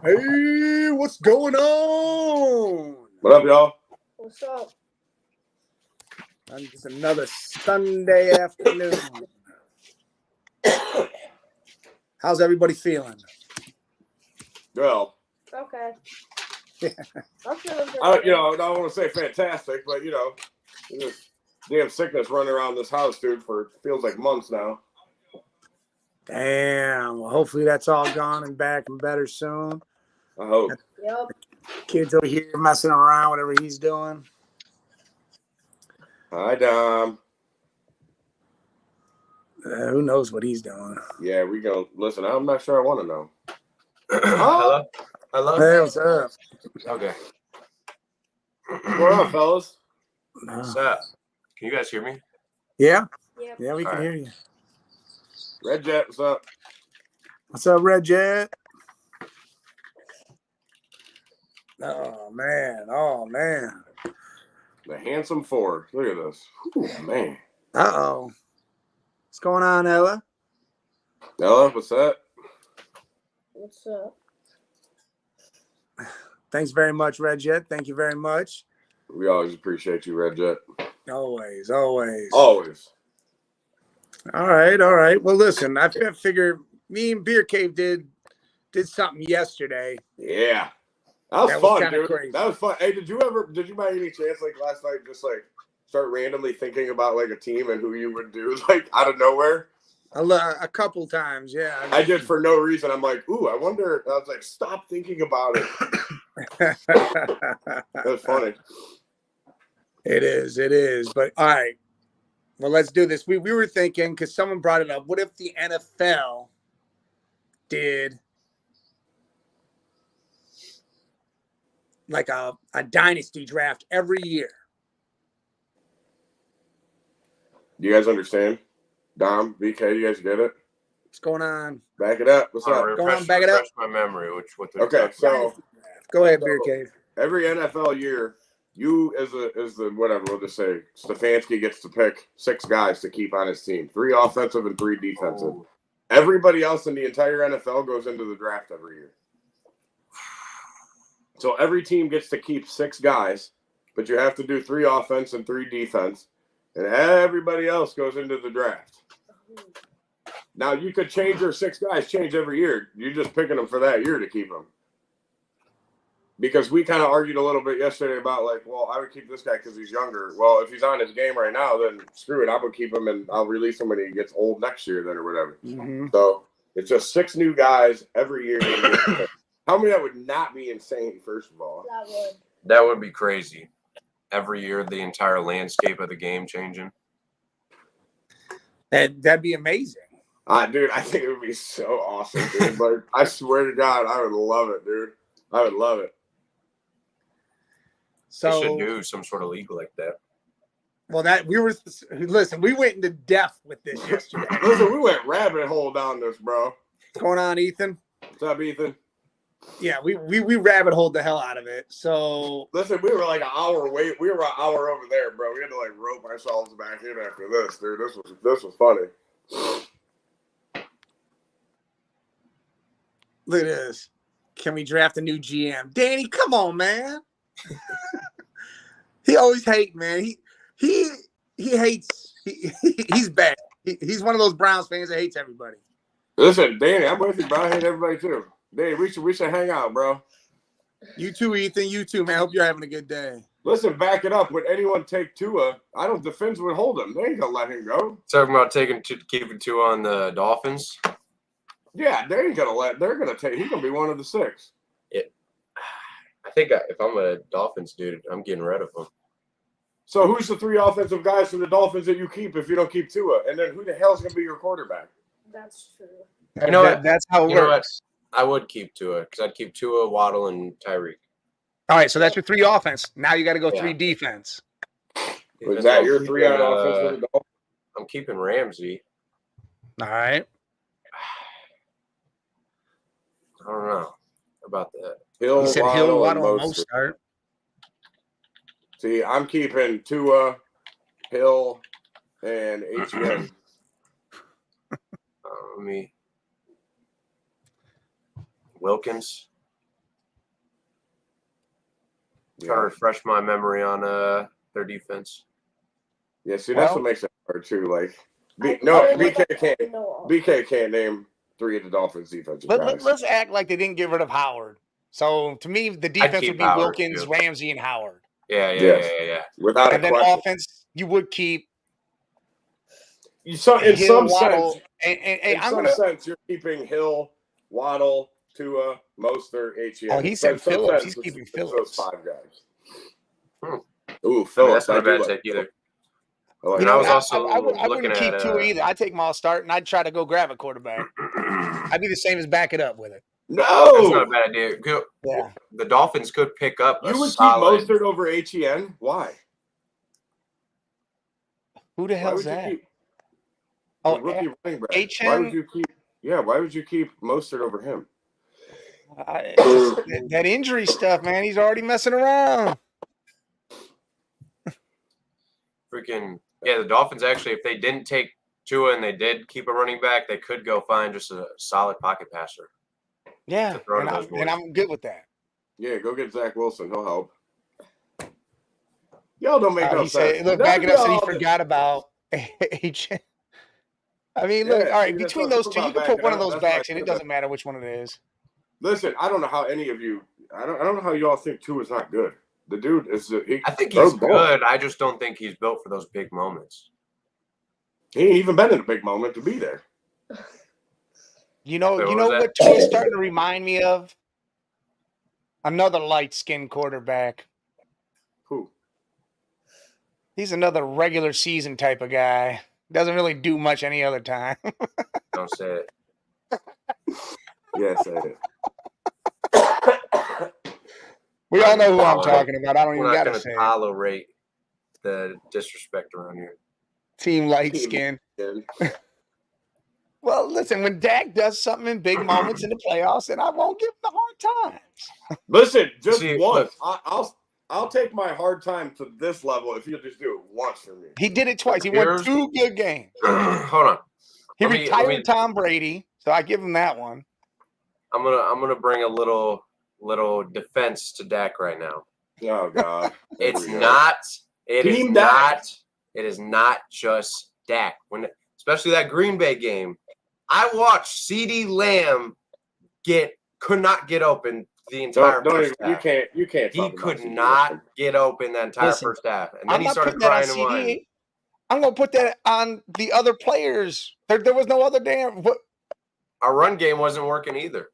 Hey, what's going on? What up, y'all? What's up? On just another Sunday afternoon. How's everybody feeling? Well, Okay. I'm feeling pretty I good. don't want to say fantastic, but this damn sickness running around this house, dude, for feels like months now. Damn. Well, hopefully that's all gone and back and better soon. I hope. Yep. Kid's over here messing around, whatever he's doing. Hi, Dom. Who knows what he's doing? Yeah, we go. Listen, I'm not sure I want to know. Hello? Hello? Hey, what's up? Okay. What's going on, fellas? What's up? Can you guys hear me? Yeah? Yep. Yeah, we can hear you. Red Jet, what's up? What's up, Red Jet? Oh, man. Oh, man. The handsome Ford. Look at this. Ooh, man. Uh-oh. What's going on, Ella? Ella, what's that? What's up? Thanks very much, Red Jet. Thank you very much. We always appreciate you, Red Jet. Always, always. Always. All right. Well, listen, I figure me and Beer Cave did something yesterday. Yeah. That was fun, dude. Crazy. That was fun. Hey, did you by any chance, like last night, just like start randomly thinking about like a team and who you would do, like out of nowhere? A couple times, yeah. I did for no reason. I'm like, ooh, I wonder. I was like, stop thinking about it. That's funny. It is. But all right. Well, let's do this. We were thinking, because someone brought it up, what if the NFL did like a dynasty draft every year? Do you guys understand? Dom, BK, you guys get it? What's going on? Back it up. What's up? Back it up. My memory. Okay, so go ahead, Beer Cave. Every NFL year, you as the whatever, we'll just say Stefanski gets to pick 6 guys to keep on his team. 3 offensive and 3 defensive. Oh. Everybody else in the entire NFL goes into the draft every year. So every team gets to keep 6 guys, but you have to do 3 offense and 3 defense, and everybody else goes into the draft. Now, you could change your 6 guys, change every year. You're just picking them for that year to keep them. Because we kind of argued a little bit yesterday about, like, well, I would keep this guy because he's younger. Well, if he's on his game right now, then screw it. I would keep him, and I'll release him when he gets old next year then or whatever. Mm-hmm. So it's just 6 new guys every year. How many that would not be insane, first of all? That would be crazy. Every year, the entire landscape of the game changing. That'd be amazing. Dude, I think it would be so awesome, dude. Like, I swear to God, I would love it, dude. I would love it. So they should do some sort of league like that. Well, we went into depth with this yesterday. Listen, we went rabbit hole down this, bro. What's going on, Ethan? What's up, Ethan? Yeah, we rabbit holed the hell out of it. So listen, we were like an hour away. We were an hour over there, bro. We had to like rope ourselves back in after this, dude. This was funny. Look at this. Can we draft a new GM? Danny, come on, man. He always hates, man. He hates. He's bad. He's one of those Browns fans that hates everybody. Listen, Danny, I'm with you, bro. I hate everybody too. Danny, we should hang out, bro. You too, Ethan. You too, man. Hope you're having a good day. Listen, back it up. Would anyone take Tua? The Finns would hold him. They ain't gonna let him go. Talking about keeping Tua on the Dolphins. Yeah, they ain't gonna let. They're gonna take. He's gonna be one of the 6. I think if I'm a Dolphins dude, I'm getting rid of him. So who's the 3 offensive guys from the Dolphins that you keep if you don't keep Tua? And then who the hell's gonna be your quarterback? That's true. You know what? That's how it works. I would keep Tua because I'd keep Tua, Waddle, and Tyreek. All right, so that's your 3 offense. Now you got to go 3 defense. Was that your 3 on offense for the Dolphins? I'm keeping Ramsey. All right. I don't know about that. He said Hill, Waddle, and Mostert. See, I'm keeping Tua, Hill, and HN. Wilkins. Trying to refresh my memory on their defense. Yeah, see, that's what makes it hard too. Like, BK can't name 3 of the Dolphins' defensive guys. Let's act like they didn't get rid of Howard. So to me, the defense would be Howard, Wilkins, too. Ramsey, and Howard. Yeah. Without and a then question. Offense, you would keep. In some Waddle, sense, you're keeping Hill, Waddle, Tua, Mostert, Etienne. Oh, he said Phillips. He's keeping Phillips. Those 5 guys. Ooh, Phillips. That's not a bad take either. I wouldn't keep Tua either. I'd take Miles start, and I'd try to go grab a quarterback. I'd be the same as back it up with it. No, that's not a bad idea. Yeah. The Dolphins could pick up. You would keep Mostert over Etienne. Why? Who the hell's that? Rookie running back. Etienne? Why would you keep? Yeah, why would you keep Mostert over him? That injury stuff, man. He's already messing around. The Dolphins actually, if they didn't take Tua and they did keep a running back, they could go find just a solid pocket passer. Yeah, and I'm good with that. Yeah, go get Zach Wilson. He'll help. Y'all don't make no sense. Look, back it up. Said he forgot about H. I mean, look. All right, between those two, you can put one of those backs in. It doesn't matter which one it is. Listen, I don't know how any of you. I don't know how you all think Tua is not good. The dude is. I think he's good. I just don't think he's built for those big moments. He ain't even been in a big moment to be there. You know what Tua's starting to remind me of? Another light-skinned quarterback. Who? He's another regular season type of guy. Doesn't really do much any other time. Don't say it. Yeah, say it. We all know who I'm talking about. I don't even got to say it. We're not going to tolerate the disrespect around here. Team light skin. Well, listen, when Dak does something in big moments in the playoffs, then I won't give him the hard times. Listen, just once. I'll take my hard time to this level if you just do it once for me. He did it twice. He won 2 good games. Hold on. He retired Tom Brady, so I give him that one. I'm gonna bring a little defense to Dak right now. Oh God. It is not just Dak. Especially that Green Bay game. I watched CeeDee Lamb could not get open the entire first half. You can't. He could not get open the entire first half, and then he started crying and whining. I'm gonna put that on the other players. There was no other damn. Our run game wasn't working either.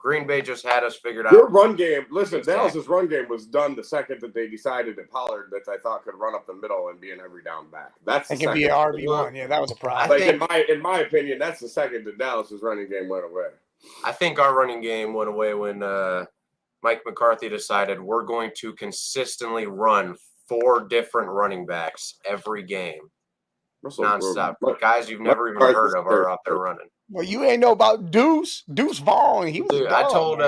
Green Bay just had us figured out. Your run game. Listen, Dallas's run game was done the second that they decided that Pollard, that I thought could run up the middle and be an every down back. That's it. Can be an RB1. Yeah, that was a problem. Like in my opinion, that's the second that Dallas's running game went away. I think our running game went away when Mike McCarthy decided we're going to consistently run 4 different running backs every game, nonstop. Guys you've never even heard of are out there running. Well, you ain't know about Deuce Vaughn. He was. Dude, I told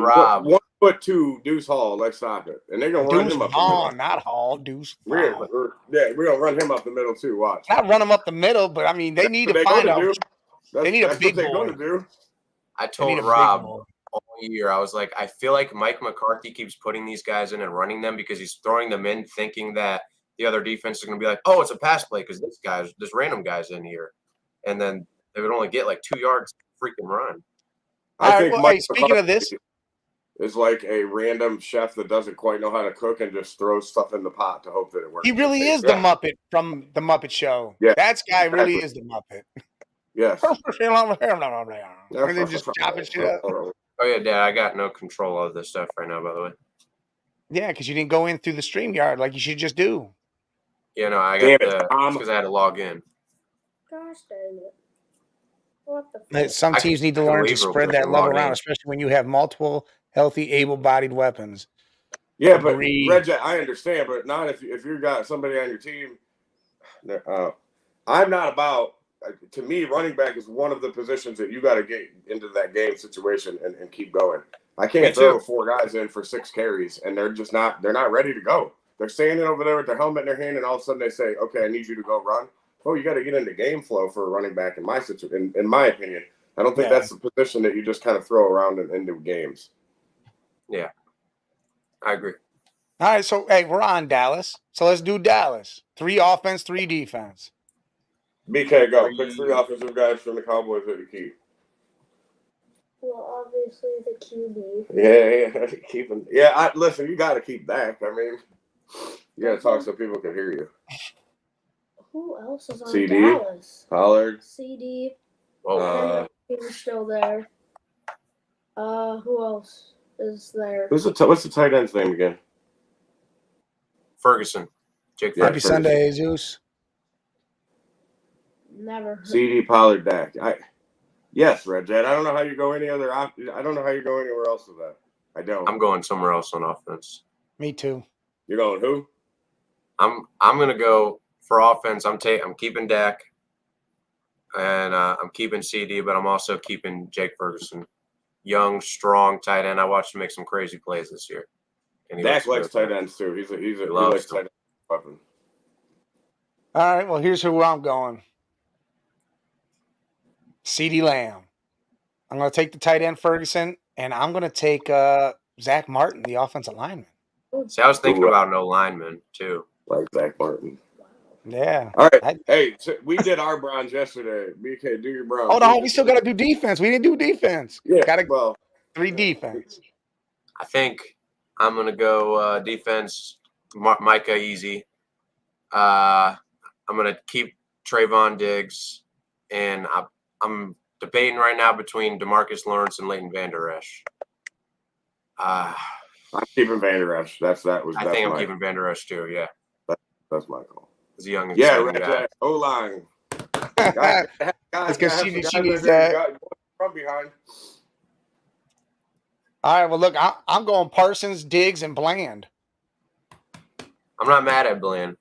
Rob 1'2" Deuce Hall. Let's stop it, and they're gonna run him up. Vaughn, not Hall. Deuce. We're gonna run him up the middle too. Watch. Not run him up the middle, but I mean they need to find out. They need a big boy. I told Rob all year, I was like, I feel like Mike McCarthy keeps putting these guys in and running them because he's throwing them in thinking that the other defense is going to be like, oh, it's a pass play because this random guy's in here. And then they would only get like 2 yards freaking run. I think Mike speaking of this, is like a random chef that doesn't quite know how to cook and just throws stuff in the pot to hope that it works. He really is the Muppet from the Muppet Show. Yeah, that guy really is the Muppet. Yes. And then just chopping shit up. Oh yeah, Dad, I got no control of this stuff right now, by the way. Yeah, because you didn't go in through the StreamYard like you should just do. Yeah, no, I got because I had to log in. Gosh dang it. What the Some teams need to learn to spread that love around, especially when you have multiple healthy, able-bodied weapons. Yeah, but Reg, I understand, but not if you got somebody on your team. I'm not about. To me, running back is one of the positions that you got to get into that game situation and keep going. I can't throw 4 guys in for 6 carries, and they're not ready to go. They're standing over there with their helmet in their hand, and all of a sudden they say, "Okay, I need you to go run." Oh, you got to get into game flow for a running back. In my situation, in my opinion, I don't think that's the position that you just kind of throw around into games. Yeah. I agree. All right, so hey, we're on Dallas. So let's do Dallas. 3 offense, 3 defense. BK, go. Pick 3 offensive guys from the Cowboys that you keep. Well, obviously the QB. Yeah, keeping. Yeah, listen. You got to keep Dak. I mean, you got to talk so people can hear you. Who else is on CD, Dallas? Pollard. CD. Oh, He's still there. Who else is there? What's the tight end's name again? Ferguson. Jake Yeah, Happy Ferguson. Sunday, Jesus. Never heard. CD, Pollard, Dak. Yes, Red Jet. I don't know how you go any other. I don't know how you go anywhere else with that. I don't. I'm going somewhere else on offense. Me too. You're going who? I'm gonna go for offense. I'm keeping Dak, and I'm keeping CD, but I'm also keeping Jake Ferguson, young, strong tight end. I watched him make some crazy plays this year. And Dak likes tight ends too. He likes tight end weapon. All right, well, here's who I'm going. CeeDee Lamb. I'm going to take the tight end Ferguson, and I'm going to take Zach Martin, the offensive lineman. See, I was thinking about no lineman too. Like Zach Martin. Yeah. All right. Hey, so we did our Browns yesterday. BK, do your Browns. Oh, no, we still got to do defense. We didn't do defense. Yeah. Got to 3 defense. I think I'm gonna go defense. Micah easy. I'm gonna keep Trayvon Diggs, and I'm debating right now between DeMarcus Lawrence and Leighton Vander Esch. I'm keeping Vander Esch. I think I'm keeping Vander Esch too. Yeah, that's my call. He's a young, exciting guy. O-line. That's because she needs that. From behind. All right, well, look, I'm going Parsons, Diggs, and Bland. I'm not mad at Bland.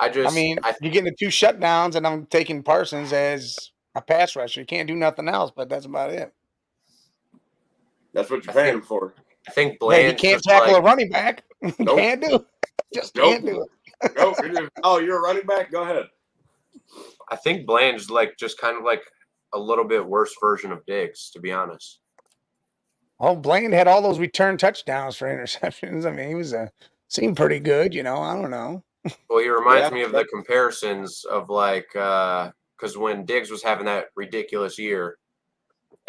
You're getting the 2 shutdowns, and I'm taking Parsons as a pass rusher. You can't do nothing else, but that's about it. That's what you're paying him for. I think Bland. He can't tackle a running back. Nope. Can't do it. Just can't do it. Nope. You're a running back? Go ahead. I think Bland's just kind of like a little bit worse version of Diggs, to be honest. Oh, Bland had all those return touchdowns for interceptions. I mean, he seemed pretty good, I don't know. Well, he reminds me of the comparisons of because when Diggs was having that ridiculous year,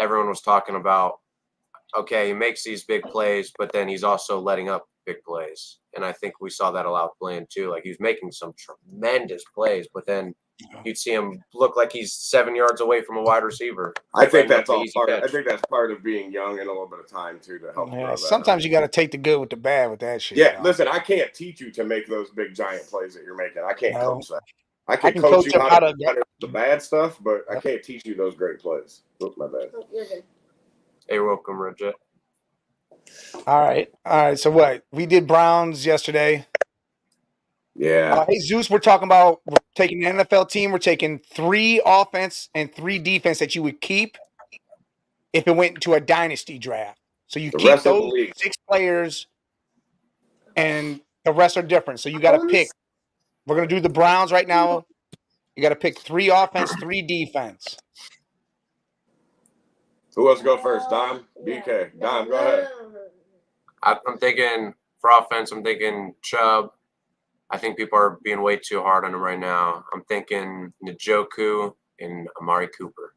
everyone was talking about, okay, he makes these big plays, but then he's also letting up big plays. And I think we saw that a lot with Bland too. Like, he was making some tremendous plays, but then you'd see him look like he's 7 yards away from a wide receiver. I think that's all part. I think that's part of being young and a little bit of time too to help. Yeah, sometimes you got to take the good with the bad with that shit. Yeah, listen, I can't teach you to make those big giant plays that you're making. I can't coach that. I can coach you how to do the bad stuff, but I can't teach you those great plays. Look, my bad. You're good. Hey, welcome, Rajat. All right. So what? We did Browns yesterday. Yeah. Hey, Zeus, we're taking an NFL team. We're taking 3 offense and 3 defense that you would keep if it went into a dynasty draft. So you keep those 6 players, and the rest are different. So you got to pick. We're going to do the Browns right now. You got to pick 3 offense, 3 defense. Who wants to go first? Dom? BK. Dom, go ahead. I'm thinking for offense, I'm thinking Chubb. I think people are being way too hard on him right now. I'm thinking Njoku and Amari Cooper.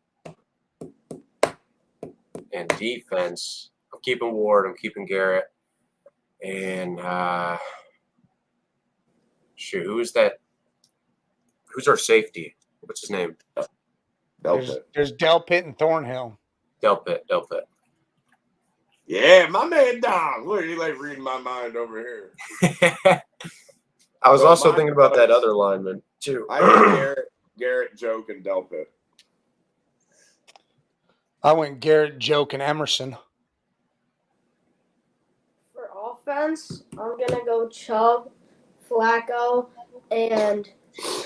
And defense, I'm keeping Ward. I'm keeping Garrett. And who's that? Who's our safety? What's his name? There's Delpit and Thornhill. Delpit. Yeah, my man Dom. Look, he reading my mind over here. I was also thinking about that other lineman too. I had Garrett, Joke, and Delpit. I went Garrett, Joke, and Emerson. For offense, I'm gonna go Chubb, Flacco, and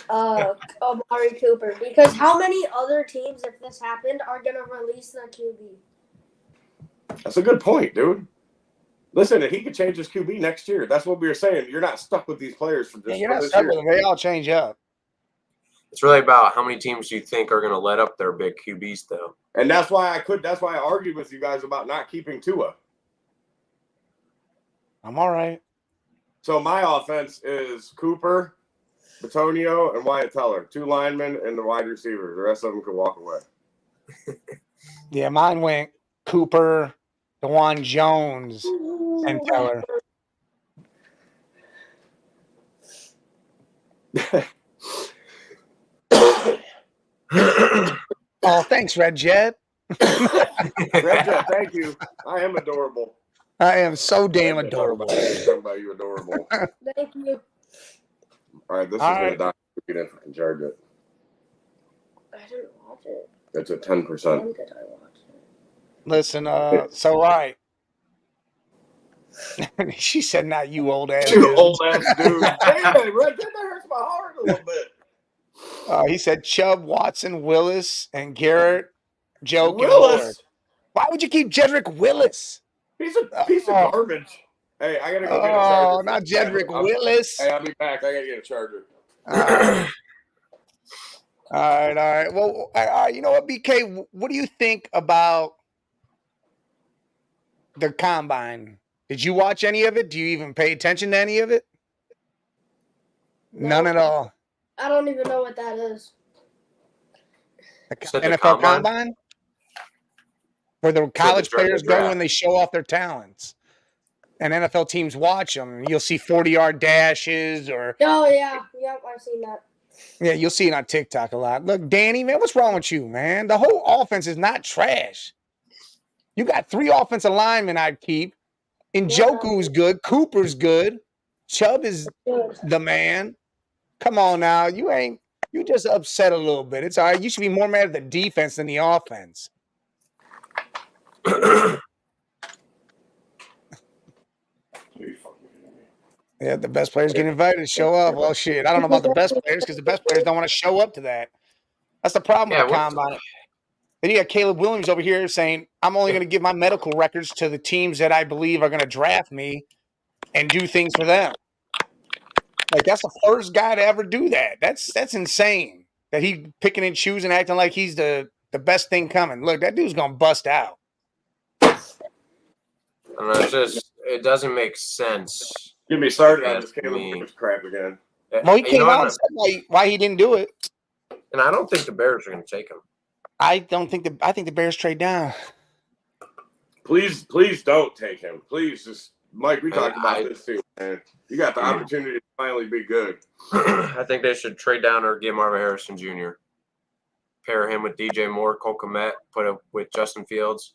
Amari Cooper. Because how many other teams, if this happened, are gonna release their QB? That's a good point, dude. Listen, he could change his QB next year. That's what we were saying. You're not stuck with these players for this. You're not stuck with them. They all change up. It's really about how many teams you think are going to let up their big QBs, though. And that's why I argued with you guys about not keeping Tua. I'm all right. So my offense is Cooper, Batonio, and Wyatt Teller. 2 linemen and the wide receiver. The rest of them could walk away. Yeah, mine went Cooper, DeJuan Jones, and Teller. Oh, thanks, Red Jet. Red Jet, thank you. I am adorable. I am so damn adorable. Talking about you adorable. Thank you. All right, this is going to die if I can charge it. I didn't watch it. It's at 10%. When did I watch it? Listen, so all right. She said, "Not you, old ass You dude." old ass dude. Damn, Red Jet, that hurts my heart a little bit. He said Chubb, Watson, Willis, and Garrett, Joke, Willis. and Ward. Why would you keep Jedrick Willis? He's a piece of garbage. Hey, I gotta go get a charger. Oh, not Jedrick Willis. Hey, I'll be back. I gotta get a charger. All right. Well, you know what, BK? What do you think about the combine? Did you watch any of it? Do you even pay attention to any of it? No. None at all. I don't even know what that is. The NFL combine? Where the college players go and they show off their talents. And NFL teams watch them. You'll see 40-yard dashes or... Oh, yeah. Yep, I've seen that. Yeah, you'll see it on TikTok a lot. Look, Danny, man, what's wrong with you, man? The whole offense is not trash. You got 3 offensive linemen I'd keep. Njoku's good. Cooper's good. Chubb is the man. Come on now. You just upset a little bit. It's all right. You should be more mad at the defense than the offense. Yeah, the best players get invited to show up. Well, shit. I don't know about the best players because the best players don't want to show up to that. That's the problem with the combine. Then you got Caleb Williams over here saying, I'm only going to give my medical records to the teams that I believe are going to draft me and do things for them. Like, that's the first guy to ever do that. That's insane that he picking and choosing, acting like he's the best thing coming. Look, that dude's going to bust out. I don't know, it doesn't make sense. Get me started on this Caleb Williams crap again. Well, he came out and said why he didn't do it. And I don't think the Bears are going to take him. I think the Bears trade down. Please don't take him. Please, just Mike, we talked about this too, man. You got the opportunity to finally be good. I think they should trade down or get Marvin Harrison Jr. Pair him with DJ Moore, Cole Kmet, put him with Justin Fields.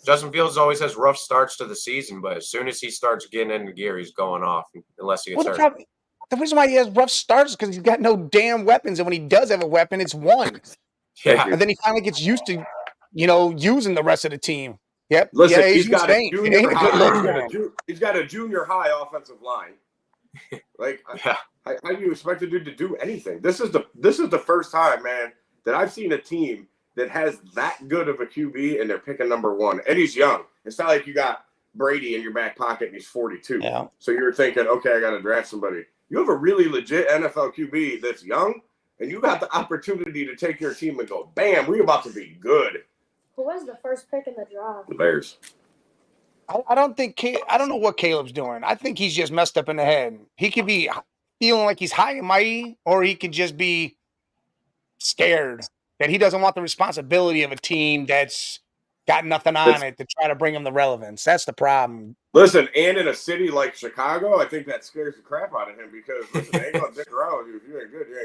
Justin Fields always has rough starts to the season, but as soon as he starts getting into gear, he's going off unless he gets hurt. The reason why he has rough starts is because he's got no damn weapons, and when he does have a weapon, it's one. Yeah. And then he finally gets used to, using the rest of the tein. Yep. Listen, yeah, he's got a junior high offensive line. Like, how do you expect a dude to do anything? This is the first time, man, that I've seen a team that has that good of a QB and they're picking number 1. And he's young. It's not like you got Brady in your back pocket and he's 42. Yeah. So you're thinking, okay, I got to draft somebody. You have a really legit NFL QB that's young, and you got the opportunity to take your team and go, bam, we're about to be good. Who was the first pick in the draft? The Bears. I don't know what Caleb's doing. I think he's just messed up in the head. He could be feeling like he's high and mighty, or he could just be scared that he doesn't want the responsibility of a team that's got nothing on it to try to bring him the relevance. That's the problem. Listen, and in a city like Chicago, I think that scares the crap out of him because, listen, they ain't going to dick around with you. If you ain't good, you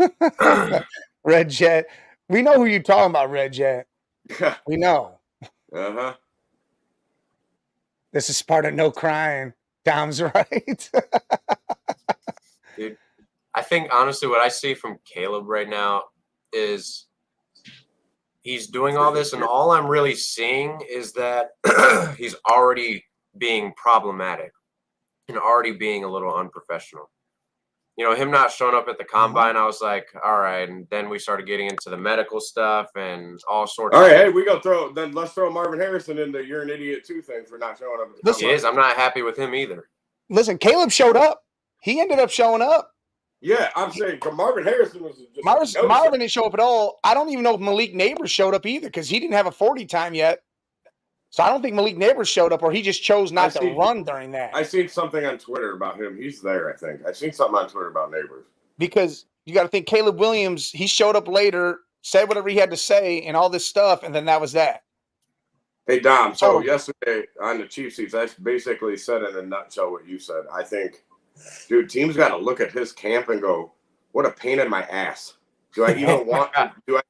ain't good. Red Jet. We know who you're talking about, Red Jet. We know. Uh-huh. This is part of no crying. Dom's right. Dude, I think, honestly, what I see from Caleb right now is he's doing all this, and all I'm really seeing is that he's already being problematic and already being a little unprofessional. Him not showing up at the combine, I was like, all right. And then we started getting into the medical stuff and all sorts of stuff. Hey, let's throw Marvin Harrison in the you're an idiot too thing for not showing up at the combine. He is. I'm not happy with him either. Listen, Caleb showed up. He ended up showing up. Yeah, I'm saying Marvin Harrison was just Marvin didn't show up at all. I don't even know if Malik Neighbors showed up either because he didn't have a 40 time yet. So I don't think Malik Neighbors showed up, or he just chose not to run during that. I seen something on Twitter about him. He's there, I think. I seen something on Twitter about Neighbors. Because you got to think Caleb Williams, he showed up later, said whatever he had to say, and all this stuff, and then that was that. Hey, Dom, so yesterday on the Chiefs seats, I basically said in a nutshell what you said. I think, dude, teams got to look at his camp and go, what a pain in my ass. Do I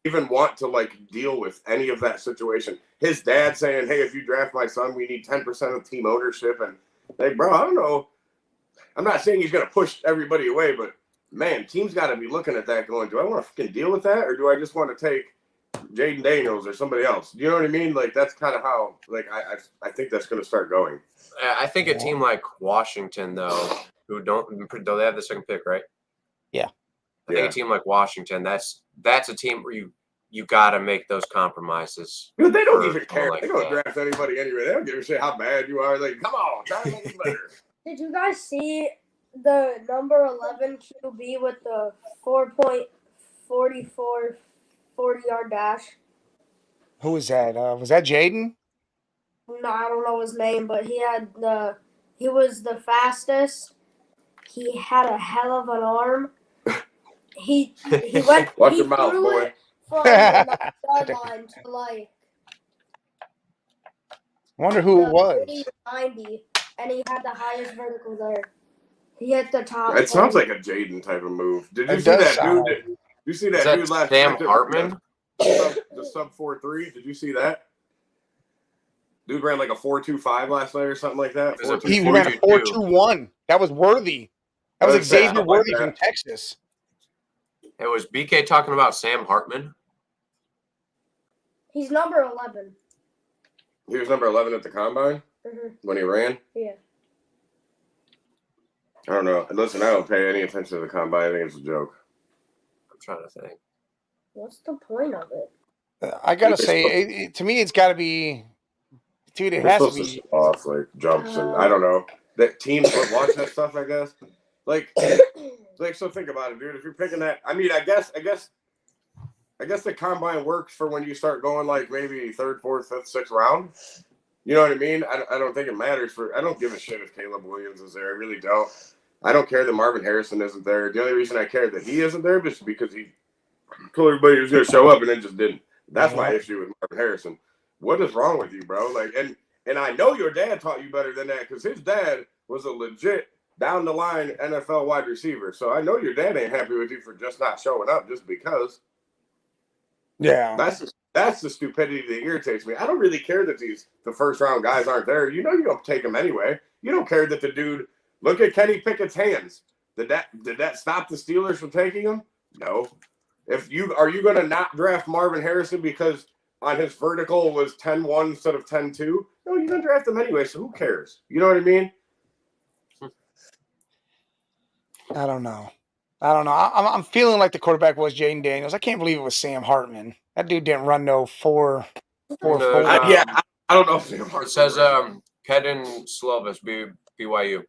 even want to like deal with any of that situation? His dad saying, hey, if you draft my son, we need 10% of team ownership. And like, bro, I don't know. I'm not saying he's going to push everybody away, but man, teams got to be looking at that going, do I want to fucking deal with that? Or do I just want to take Jaden Daniels or somebody else? You know what I mean? Like, that's kind of how, like, I think that's going to start going. I think a team like Washington, though, who do they have the second pick, right? Yeah. I think a team like Washington, that's a team where you got to make those compromises. Dude, they don't even care. They don't draft anybody anyway. They don't give a shit how bad you are. Like, come on, try to make it better. Did you guys see the number 11 QB with the 4.44 40-yard dash? Who was that? Was that Jaden? No, I don't know his name, but he was the fastest. He had a hell of an arm. He went. Watch your mouth, boy. From the sideline to like. Wonder who it was. 90, and he had the highest vertical there. He hit the top. It sounds like a Jaden type of move. Did you see that dude? Did you see that dude last Sam Hartman? The sub 4.3. Did you see that? Dude ran like a 4.25 last night or something like that. He ran a 4.21. That was Worthy. That was Xavier Worthy from Texas. It was BK talking about Sam Hartman. He's number 11. He was number 11 at the combine when he ran? Yeah. I don't know. Listen, I don't pay any attention to the combine. I think it's a joke. I'm trying to think. What's the point of it? I got to say, to me, it's got to be, dude, it has to be. Off, like, jumps and, I don't know. That teams would watch that stuff, I guess. Like, so think about it, dude. If you're picking that, I mean, I guess the combine works for when you start going like maybe third, fourth, fifth, sixth round. You know what I mean? I don't think it matters I don't give a shit if Caleb Williams is there. I really don't. I don't care that Marvin Harrison isn't there. The only reason I care that he isn't there is because he told everybody he was going to show up and then just didn't. That's my issue with Marvin Harrison. What is wrong with you, bro? Like, and I know your dad taught you better than that because his dad was a legit down the line NFL wide receiver. So I know your dad ain't happy with you for just not showing up just because. Yeah. That's the stupidity that irritates me. I don't really care that the first round guys aren't there. You know you don't take them anyway. You don't care that the dude. Look at Kenny Pickett's hands. Did that stop the Steelers from taking him? No. Are you going to not draft Marvin Harrison because on his vertical was 10-1 instead of 10-2? No, you're going to draft him anyway. So who cares? You know what I mean? I don't know. I'm feeling like the quarterback was Jaden Daniels. I can't believe it was Sam Hartman. That dude didn't run no 4. I don't know if Sam Hartman. It says Kedon Slovis, BYU.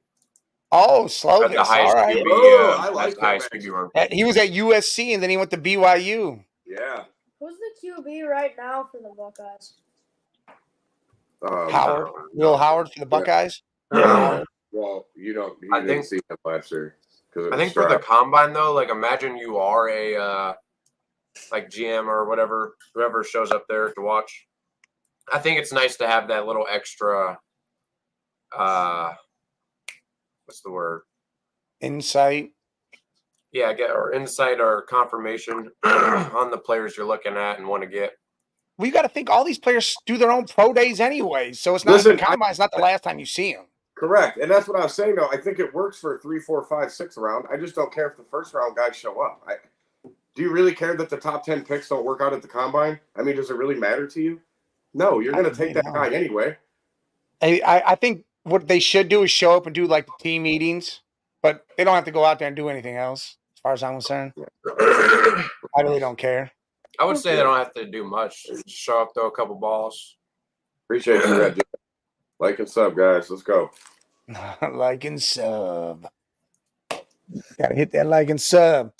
Oh, Slovis. The highest all right. QB, I like highest QB run. He was at USC and then he went to BYU. Yeah. Who's the QB right now for the Buckeyes? Howard. Will Howard for the Buckeyes. Yeah. Well, you didn't see him last year. I think for the combine though, like imagine you are a like GM or whoever shows up there to watch. I think it's nice to have that little extra what's the word? Insight. Yeah, or insight or confirmation on the players you're looking at and want to get. Well, you got to think all these players do their own pro days anyway, so it's not the combine. It's not the last time you see them. Correct, and that's what I was saying. Though I think it works for 3, 4, 5, 6 round. I just don't care if the first round guys show up. Do you really care that the top 10 picks don't work out at the combine? I mean, does it really matter to you? No, you're going to take that guy anyway. I think what they should do is show up and do like the team meetings, but they don't have to go out there and do anything else. As far as I'm concerned, I really don't care. I would say they don't have to do much. Just show up, throw a couple balls. Appreciate you, Red. Like and sub, guys. Let's go. Like and sub. Gotta hit that like and sub.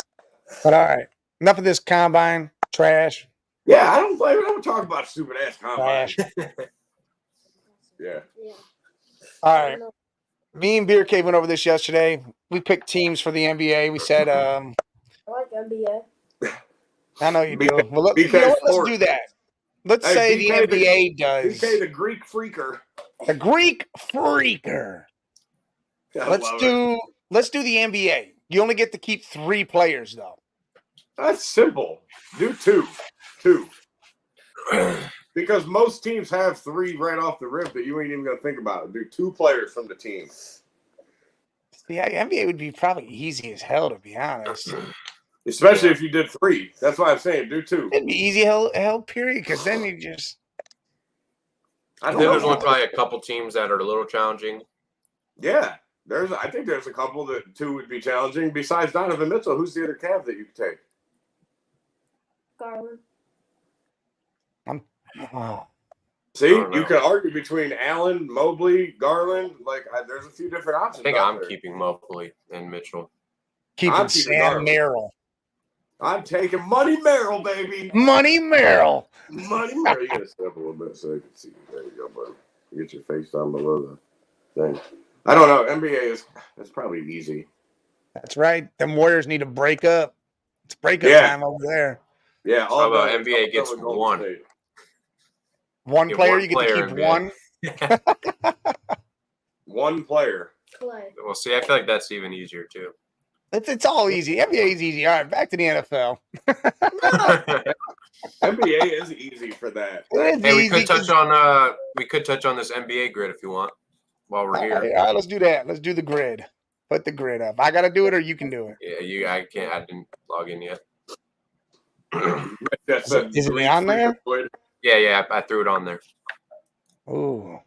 But all right, enough of this combine trash. Yeah, I don't talk about stupid ass combine. Yeah. All right. Me and Beer Cave went over this yesterday. We picked teams for the NBA. We said, I like NBA. I know you do. Well, let's do that. Let's say the NBA does. BK the Greek Freaker. The Greek Freaker. Let's do the NBA. You only get to keep 3 players, though. That's simple. Do 2. 2. Because most teams have 3 right off the rip that you ain't even going to think about. Do 2 players from the team. Yeah, NBA would be probably easy as hell, to be honest. Especially if you did 3. That's why I'm saying do 2. It'd be easy hell period, because then you just... I think there's only probably a couple teams that are a little challenging. Yeah. I think there's a couple that 2 would be challenging. Besides Donovan Mitchell, who's the other Cav that you could take? Garland. See, you could argue between Allen, Mobley, Garland. Like, there's a few different options. I think I'm keeping Mobley and Mitchell. Keeping Sam Merrill. I'm taking Money Merrill, baby. Money Merrill. Money Merrill. You got to step up a little bit so you can see. There you go, buddy. Get your face down below the thing. I don't know. NBA that's probably easy. That's right. Them Warriors need to break up. It's breakup time over there. Yeah. How about NBA gets 1? One player, you get to keep NBA. 1. 1 player. Clay. Well, see, I feel like that's even easier too. It's all easy. NBA is easy. All right, back to the NFL. NBA is easy for that. Hey, we could touch on this NBA grid if you want while we're here. All right, let's do that. Let's do the grid. Put the grid up. I got to do it, or you can do it. Yeah, I can't. I didn't log in yet. Is it on there? Yeah, I threw it on there. Ooh.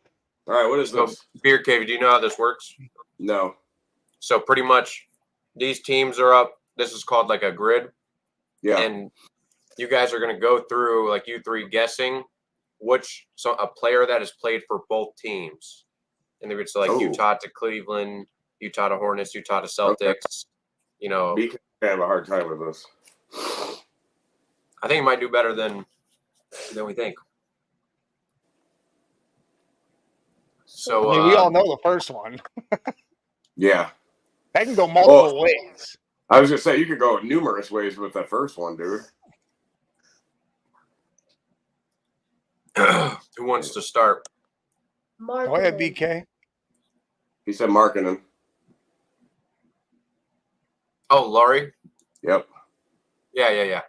All right, what is this? Beer Cave, do you know how this works? No. So pretty much these teams are up. This is called like a grid. Yeah. And you guys are going to go through, like you 3 guessing a player that has played for both teams. And they would say like Utah to Cleveland, Utah to Hornets, Utah to Celtics. Okay. You know. We have a hard time with this. I think it might do better than we think. So I mean, we all know the first one. Yeah. That can go multiple ways. I was going to say, you could go numerous ways with that first one, dude. Who wants to start? Go ahead, BK. He said Markkanen. Oh, Laurie? Yep. Yeah.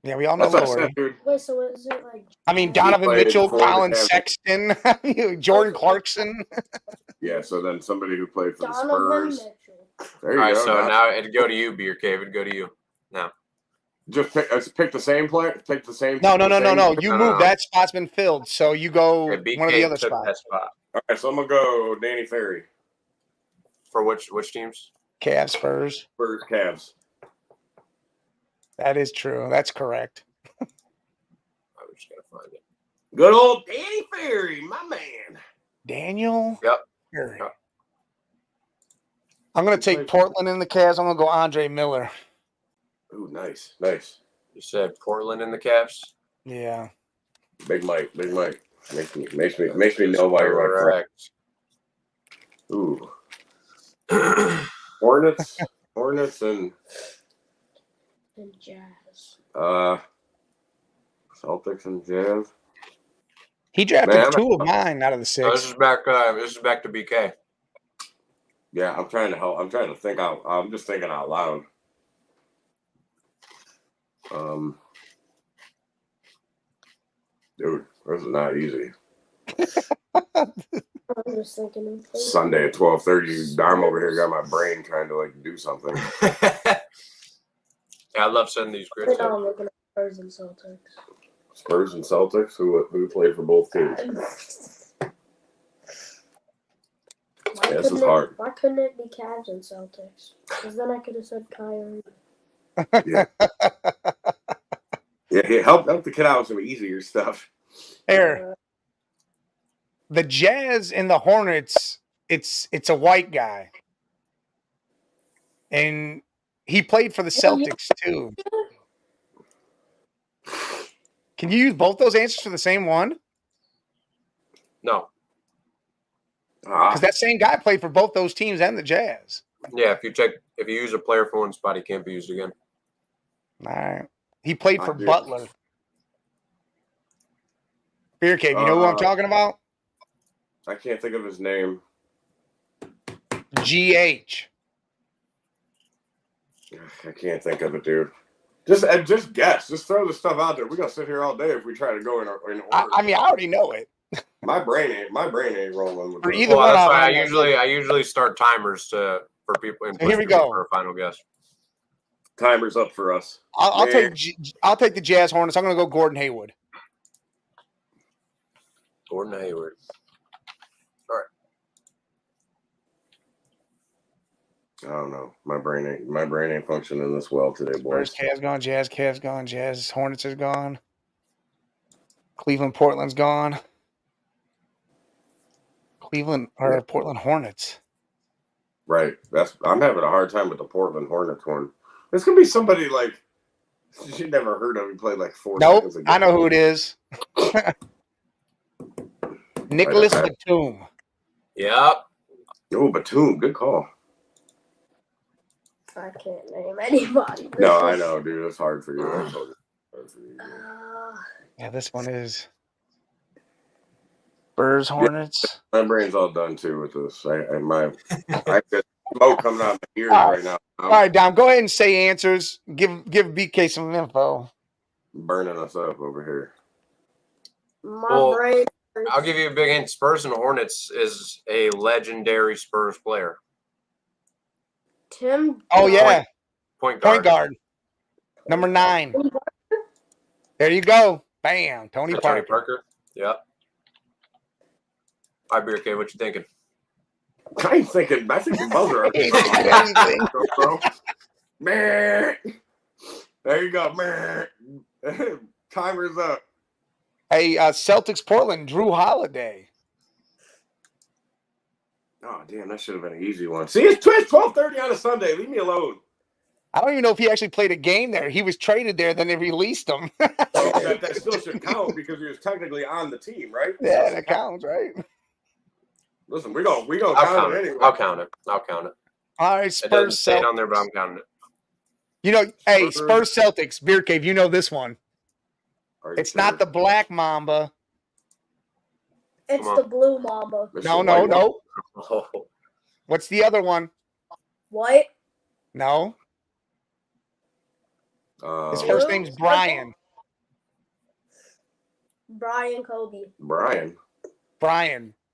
Yeah, we all know Laurie. Wait, so is it like... I mean, Donovan Mitchell, Colin Sexton, Jordan Clarkson. Yeah, so then somebody who played for the Spurs. There you go. All right, so now it'd go to you, Beer Cave. It'd go to you now. Just pick the same player? Pick the same? No. You move. That spot's been filled, so you go one of the other spots. All right, so I'm going to go Danny Ferry. For which teams? Cavs, Spurs. Spurs, Cavs. That is true. That's correct. I was just gonna find it. Good old Danny Ferry, my man. Daniel. Yep. Ferry. Yep. I'm gonna take Portland in the Cavs. I'm gonna go Andre Miller. Ooh, nice. You said Portland in the Cavs. Yeah. Big Mike. Makes me know why you're correct. Ooh. Hornets and Jazz. Celtics and Jazz. He drafted 2 of mine out of the 6. This is back to BK. Yeah, I'm trying to help. I'm trying to think out. I'm just thinking out loud. Dude, this is not easy. I'm just thinking. Sunday at 12:30. Darm over here got my brain trying to do something. Yeah, I love sending these grids. I'm looking at Spurs and Celtics. Spurs and Celtics, who played for both teams. This is hard. Why couldn't it be Cavs and Celtics? Because then I could have said Kyrie. Yeah. Yeah, help the kid out with some easier stuff. Here. The Jazz and the Hornets, it's a white guy. And he played for the Celtics too. Can you use both those answers for the same one? No. Because that same guy played for both those teams and the Jazz. Yeah, if you use a player for one spot, he can't be used again. All right. He played for Butler. Beer Cave, you know who I'm talking about? I can't think of his name. GH. I can't think of it, dude. Just guess. Just throw the stuff out there. We're gonna sit here all day if we try to go in order. I mean, I already know it. My brain ain't rolling with for this. either one. That's why I usually start timers for people. So here we go for a final guess. Timer's up for us. I'll take the Jazz Hornets. I'm gonna go Gordon Hayward. Gordon Hayward. All right. I don't know. My brain ain't functioning this well today, boys. Cavs gone. Cavs gone. Jazz Hornets is gone. Cleveland Portland's gone. Portland Hornets. Right. I'm having a hard time with the Portland Hornets one. It's gonna be somebody like you never heard of. He played like 4 seconds ago. I know who it is. Nicholas Batum. Yep. Oh, Batum. Good call. I can't name anybody. No, I know, dude. It's hard for you. Yeah, this one is Spurs Hornets. My brain's all done too with this. I got smoke coming out of my ears right now. All right, Dom. Go ahead and say answers. Give BK some info. Burning us up over here. My brain. I'll give you a big hint. Spurs and Hornets is a legendary Spurs player. Tim. Oh yeah. Point guard. Number 9. There you go. Bam. Tony Parker. Yep. All right, Beer Cave, what you thinking? I think the buzzer. Bro. Man. There you go, man. Timer's up. Hey, Celtics Portland, Drew Holiday. Oh, damn, that should have been an easy one. See, it's 12:30 on a Sunday. Leave me alone. I don't even know if he actually played a game there. He was traded there, then they released him. that still should count because he was technically on the team, right? Yeah, that counts, right? Listen, we gonna count it anyway. I'll count it. All right, Spurs. It doesn't say it on there, but I'm counting it. You know, hey, Spurs Celtics, Beer Cave, you know this one. It's not the Black Mamba. It's the Blue Mamba. No. What's the other one? What? No. His first name's Brian. Brian Kobe. Brian.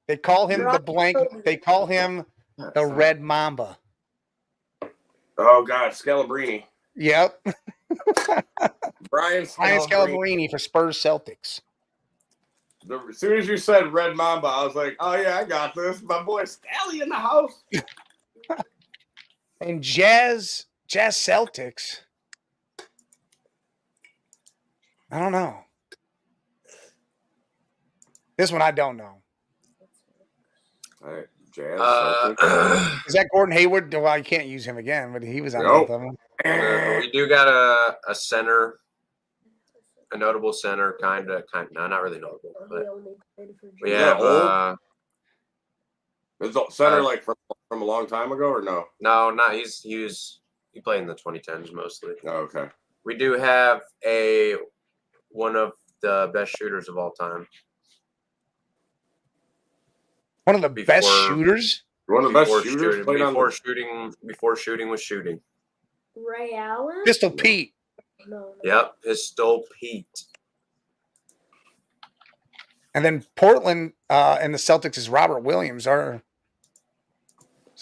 They call him the blank. They call him the Red Mamba. Oh God, Scalabrine. Yep. Brian Scalabrine for Spurs Celtics. As soon as you said Red Mamba, I was like, oh yeah, I got this. My boy Scally in the house. And Jazz Celtics. I don't know. This one I don't know. All right, Jazz. Is that Gordon Hayward? Well, you can't use him again, but he was on both of them. We do got a center, a notable center, kind of. No, not really notable. But we have. Is the center like from a long time ago or no? No, not he played in the 2010s mostly. Oh, okay. We do have one of the best shooters of all time. One of the best shooters? One of the best shooters before shooting was shooting. Ray Allen? Pistol Pete. No. Yep, Pistol Pete. And then Portland and the Celtics is Robert Williams. So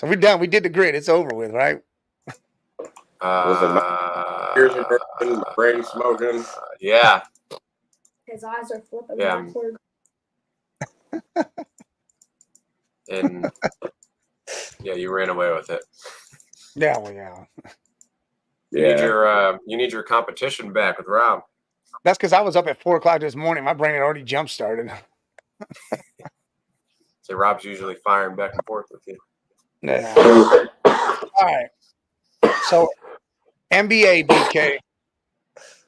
we're done. We did the grid. It's over with, right? Here's a brain smoking. Yeah. His eyes are flipping backward. And yeah, you ran away with it. Yeah, well, yeah. You need your competition back with Rob. That's because I was up at 4:00 this morning. My brain had already jump started. So Rob's usually firing back and forth with you. Yeah. All right. So NBA BK,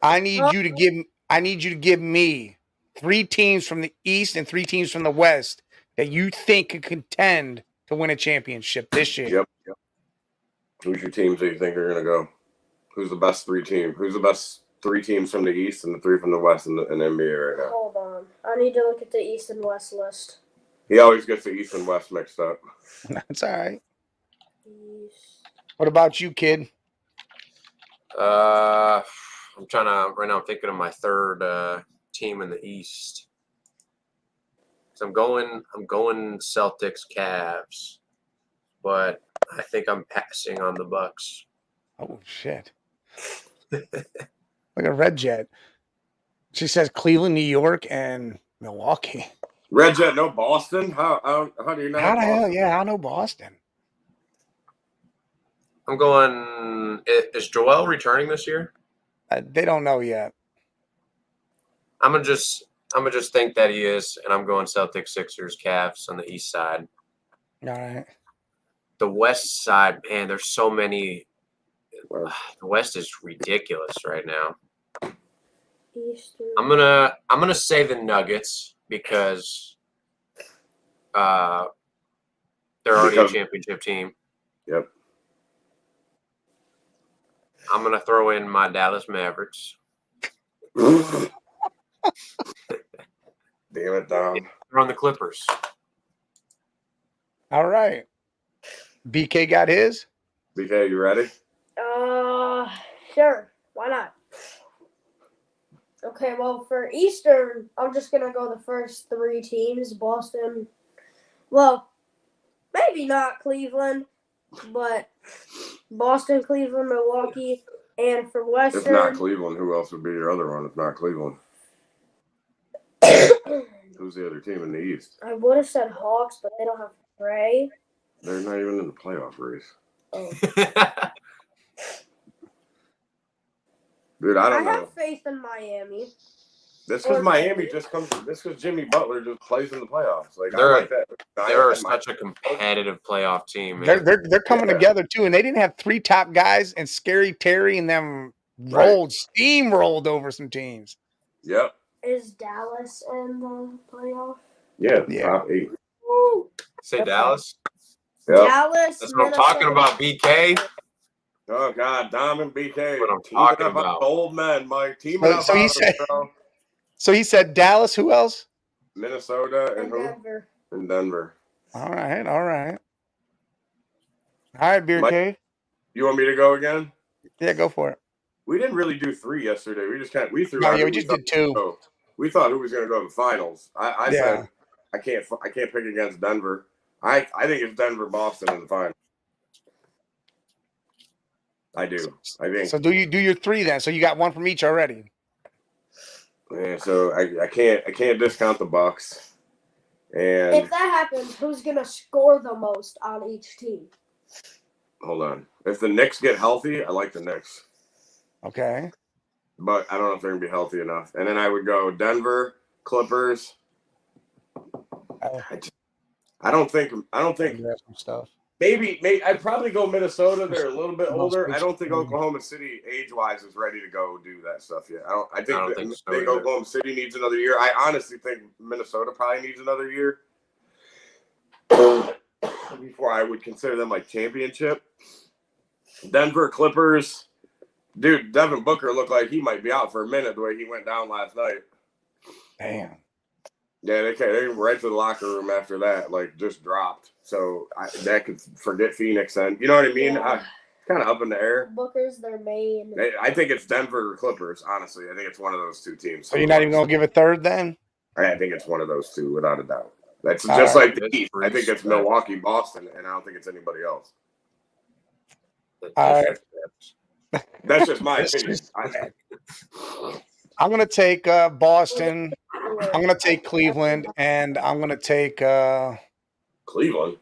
I need you to give me 3 teams from the East and 3 teams from the West that you think could contend to win a championship this year? Yep. Who's your teams that you think are going to go? Who's the best 3 teams? Who's the best 3 teams from the East and the 3 from the West in the NBA right now? Hold on. I need to look at the East and West list. He always gets the East and West mixed up. That's all right. East. What about you, kid? I'm trying to right now. I'm thinking of my third team in the East. So I'm going Celtics, Cavs, but I think I'm passing on the Bucks. Oh shit! Look at Red Jet. She says Cleveland, New York, and Milwaukee. Red Jet, no Boston? How do you know? How the hell? Yeah, I know Boston. I'm going. Is Joel returning this year? They don't know yet. I'm gonna just think that he is, and I'm going Celtics, Sixers, Cavs on the East side. All right. The West side, man, there's so many. The West is ridiculous right now. Eastern. I'm gonna say the Nuggets because they're already a championship team. Yep. I'm gonna throw in my Dallas Mavericks. Damn it, Dom. They're on the Clippers. All right. BK got his? BK, you ready? Sure. Why not? Okay, well, for Eastern, I'm just going to go the first 3 teams. Boston. Well, maybe not Cleveland, but Boston, Cleveland, Milwaukee. And for Western. If not Cleveland, who else would be your other one if not Cleveland? Who's the other team in the East? I would have said Hawks, but they don't have Trey. They're not even in the playoff race. Oh. Dude, I don't know. I have faith in Miami. This because Miami just comes. This because Jimmy Butler just plays in the playoffs. Like they're I like that. They're such a competitive playoff team. Man. They're coming together too, and they didn't have 3 top guys, and Scary Terry and them steamrolled over some teams. Yep. Is Dallas in the playoff? Yeah. Top 8. Woo. Say Dallas. Yep. Dallas. That's what I'm talking about. BK. Oh God, Dom and BK. That's what I'm teaming talking up about. Old men, Mike. Teaming up. So he said Dallas. Who else? Minnesota and who? Denver. And Denver. All right. All right, Beer Cave. You want me to go again? Yeah, go for it. We didn't really do 3 yesterday. We just we threw. No, yeah, we just did 2. So we thought who was going to go to the finals. I said I can't pick against Denver. I think it's Denver, Boston in the finals. I do. I think. So do your 3 then. So you got 1 from each already. Yeah. So I can't discount the Bucks. And if that happens, who's gonna score the most on each team? Hold on. If the Knicks get healthy, I like the Knicks. Okay. But I don't know if they're gonna be healthy enough. And then I would go Denver, Clippers. I don't think. Some stuff. Maybe I'd probably go Minnesota. They're a little bit older. I don't think Oklahoma City, age-wise, is ready to go do that stuff yet. I think Oklahoma City needs another year. I honestly think Minnesota probably needs another year before I would consider them like championship. Denver Clippers, dude. Devin Booker looked like he might be out for a minute the way he went down last night. Damn. Yeah, they went right to the locker room after that, like just dropped. So that could forget Phoenix then. You know what I mean? Yeah. Kind of up in the air. Booker's their main. I think it's Denver or Clippers, honestly. I think it's one of those 2 teams. So you're not even going to give a third then? I think it's one of those 2, without a doubt. That's just like the East. I think it's Milwaukee, Boston, and I don't think it's anybody else. All right. That's just my opinion. I'm going to take Boston. I'm going to take Cleveland, and I'm going to take Cleveland.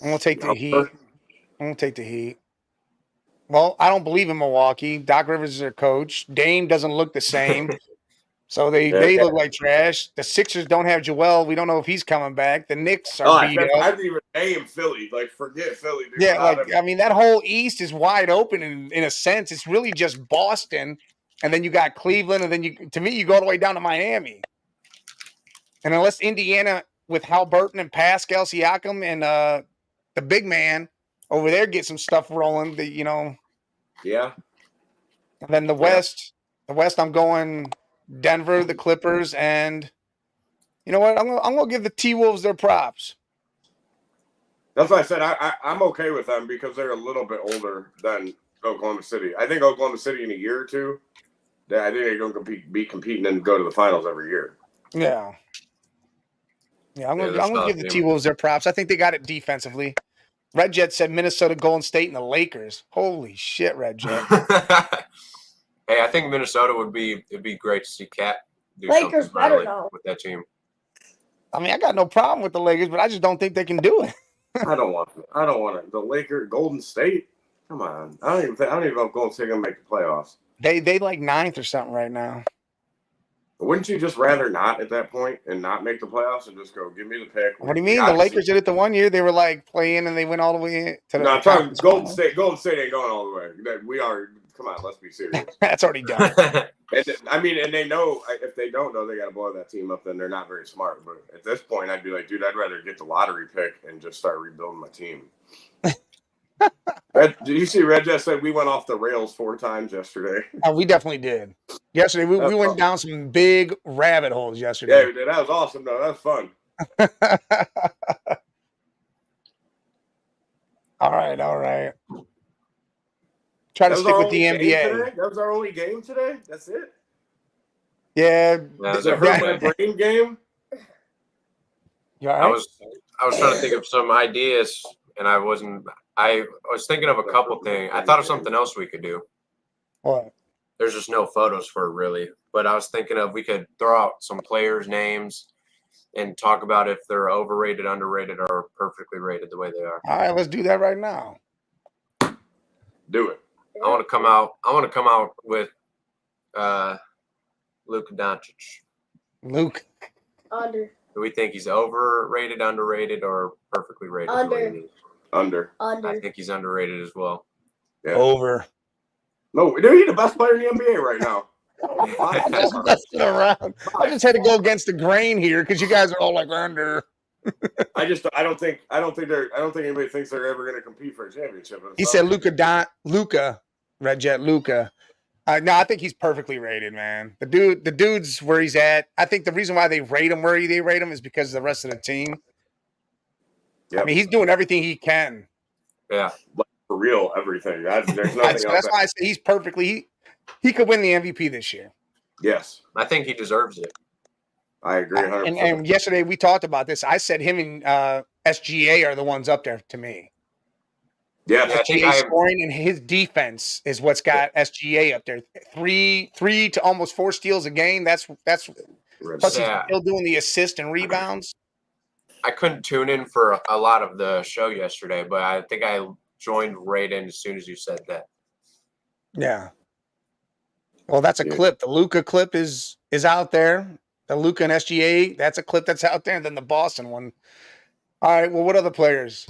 I'm going to take the Heat. I'm going to take the Heat. Well, I don't believe in Milwaukee. Doc Rivers is their coach. Dame doesn't look the same. So they look like trash. The Sixers don't have Joel. We don't know if he's coming back. The Knicks are beat up. I didn't even name Philly. Like, forget Philly. Dude. Yeah, that whole East is wide open in a sense. It's really just Boston. And then you got Cleveland, and then you go all the way down to Miami. And unless Indiana with Halliburton and Pascal Siakam and the big man over there get some stuff rolling, Yeah. And then the West, I'm going Denver, the Clippers, and you know what? I'm gonna give the T-Wolves their props. That's why I said I'm okay with them because they're a little bit older than Oklahoma City. I think Oklahoma City in a year or two, I think they're going to be competing and go to the finals every year. Yeah. Yeah, I'm gonna give the T-Wolves their props. I think they got it defensively. Red Jet said Minnesota, Golden State, and the Lakers. Holy shit, Red Jet. Hey, I think Minnesota it'd be great to see Cat do Lakers something better though with that team. I mean, I got no problem with the Lakers, but I just don't think they can do it. I don't want it. The Lakers, Golden State. Come on. I don't even know if Golden State gonna make the playoffs. They like 9th or something right now. Wouldn't you just rather not at that point and not make the playoffs and just go give me the pick? What do you mean? The Lakers did it the one year. They were like playing and they went all the way to the. No, I'm talking Golden State. Golden State ain't going all the way. We are. Come on, let's be serious. That's already done. And they know if they don't know they got to blow that team up, then they're not very smart. But at this point, I'd be like, dude, I'd rather get the lottery pick and just start rebuilding my team. Did you see Red Jet said we went off the rails 4 times yesterday? Oh, we definitely did. Yesterday, we went down some big rabbit holes yesterday. Yeah, we did. That was awesome, though. That was fun. All right. Try to stick with the NBA. That was our only game today? That's it? Yeah. Does it hurt my brain game? Right? I was trying to think of some ideas, and I was thinking of a couple things. I thought of something else we could do. What? There's just no photos for it, really. But I was thinking of we could throw out some players' names and talk about if they're overrated, underrated, or perfectly rated the way they are. All right, let's do that right now. Do it. I want to come out with Luka Doncic. Luke. Under. Do we think he's overrated, underrated, or perfectly rated? Under. I think he's underrated as well. Yeah. Over. No, dude, he's the best player in the NBA right now. I'm just messing around. I just had to go against the grain here because you guys are all like under. I don't think anybody thinks they're ever going to compete for a championship. He said Luka, Red Jet Luka. No, I think he's perfectly rated, man. The dude's where he's at. I think the reason why they rate him where they rate him is because of the rest of the team. Yep. I mean, he's doing everything he can. Yeah, for real, everything. There's nothing else. That's why I say he's perfectly. He could win the MVP this year. Yes, I think he deserves it. I agree 100%. And yesterday we talked about this. I said him and SGA are the ones up there to me. Yeah, SGA scoring and his defense is what's got SGA up there. 3 to almost 4 steals a game. That's plus he's still doing the assist and rebounds. I couldn't tune in for a lot of the show yesterday, but I think I joined right in as soon as you said that. Yeah. Well, that's a clip. The Luka clip is out there. The Luka and SGA, that's a clip that's out there. And then the Boston one. All right. Well, what other players?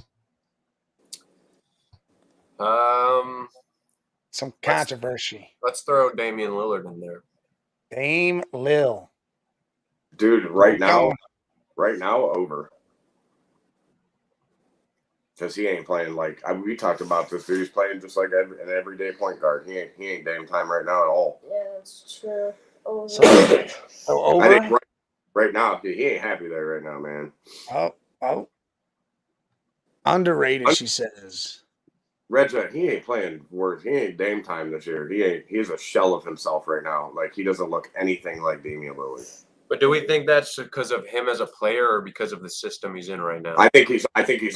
Some controversy. Let's throw Damian Lillard in there. Dame Lil. Dude, right now, over. Because he ain't playing we talked about this. Dude, he's playing just like an everyday point guard. He ain't Dame time right now at all. Yeah, that's true. Over. So over? I think right now, dude, he ain't happy there right now, man. Oh. Underrated, she says. Reggie, he ain't playing worse. He ain't Dame time this year. He's a shell of himself right now. Like, he doesn't look anything like Damian Lillard. But do we think that's because of him as a player or because of the system he's in right now? I think he's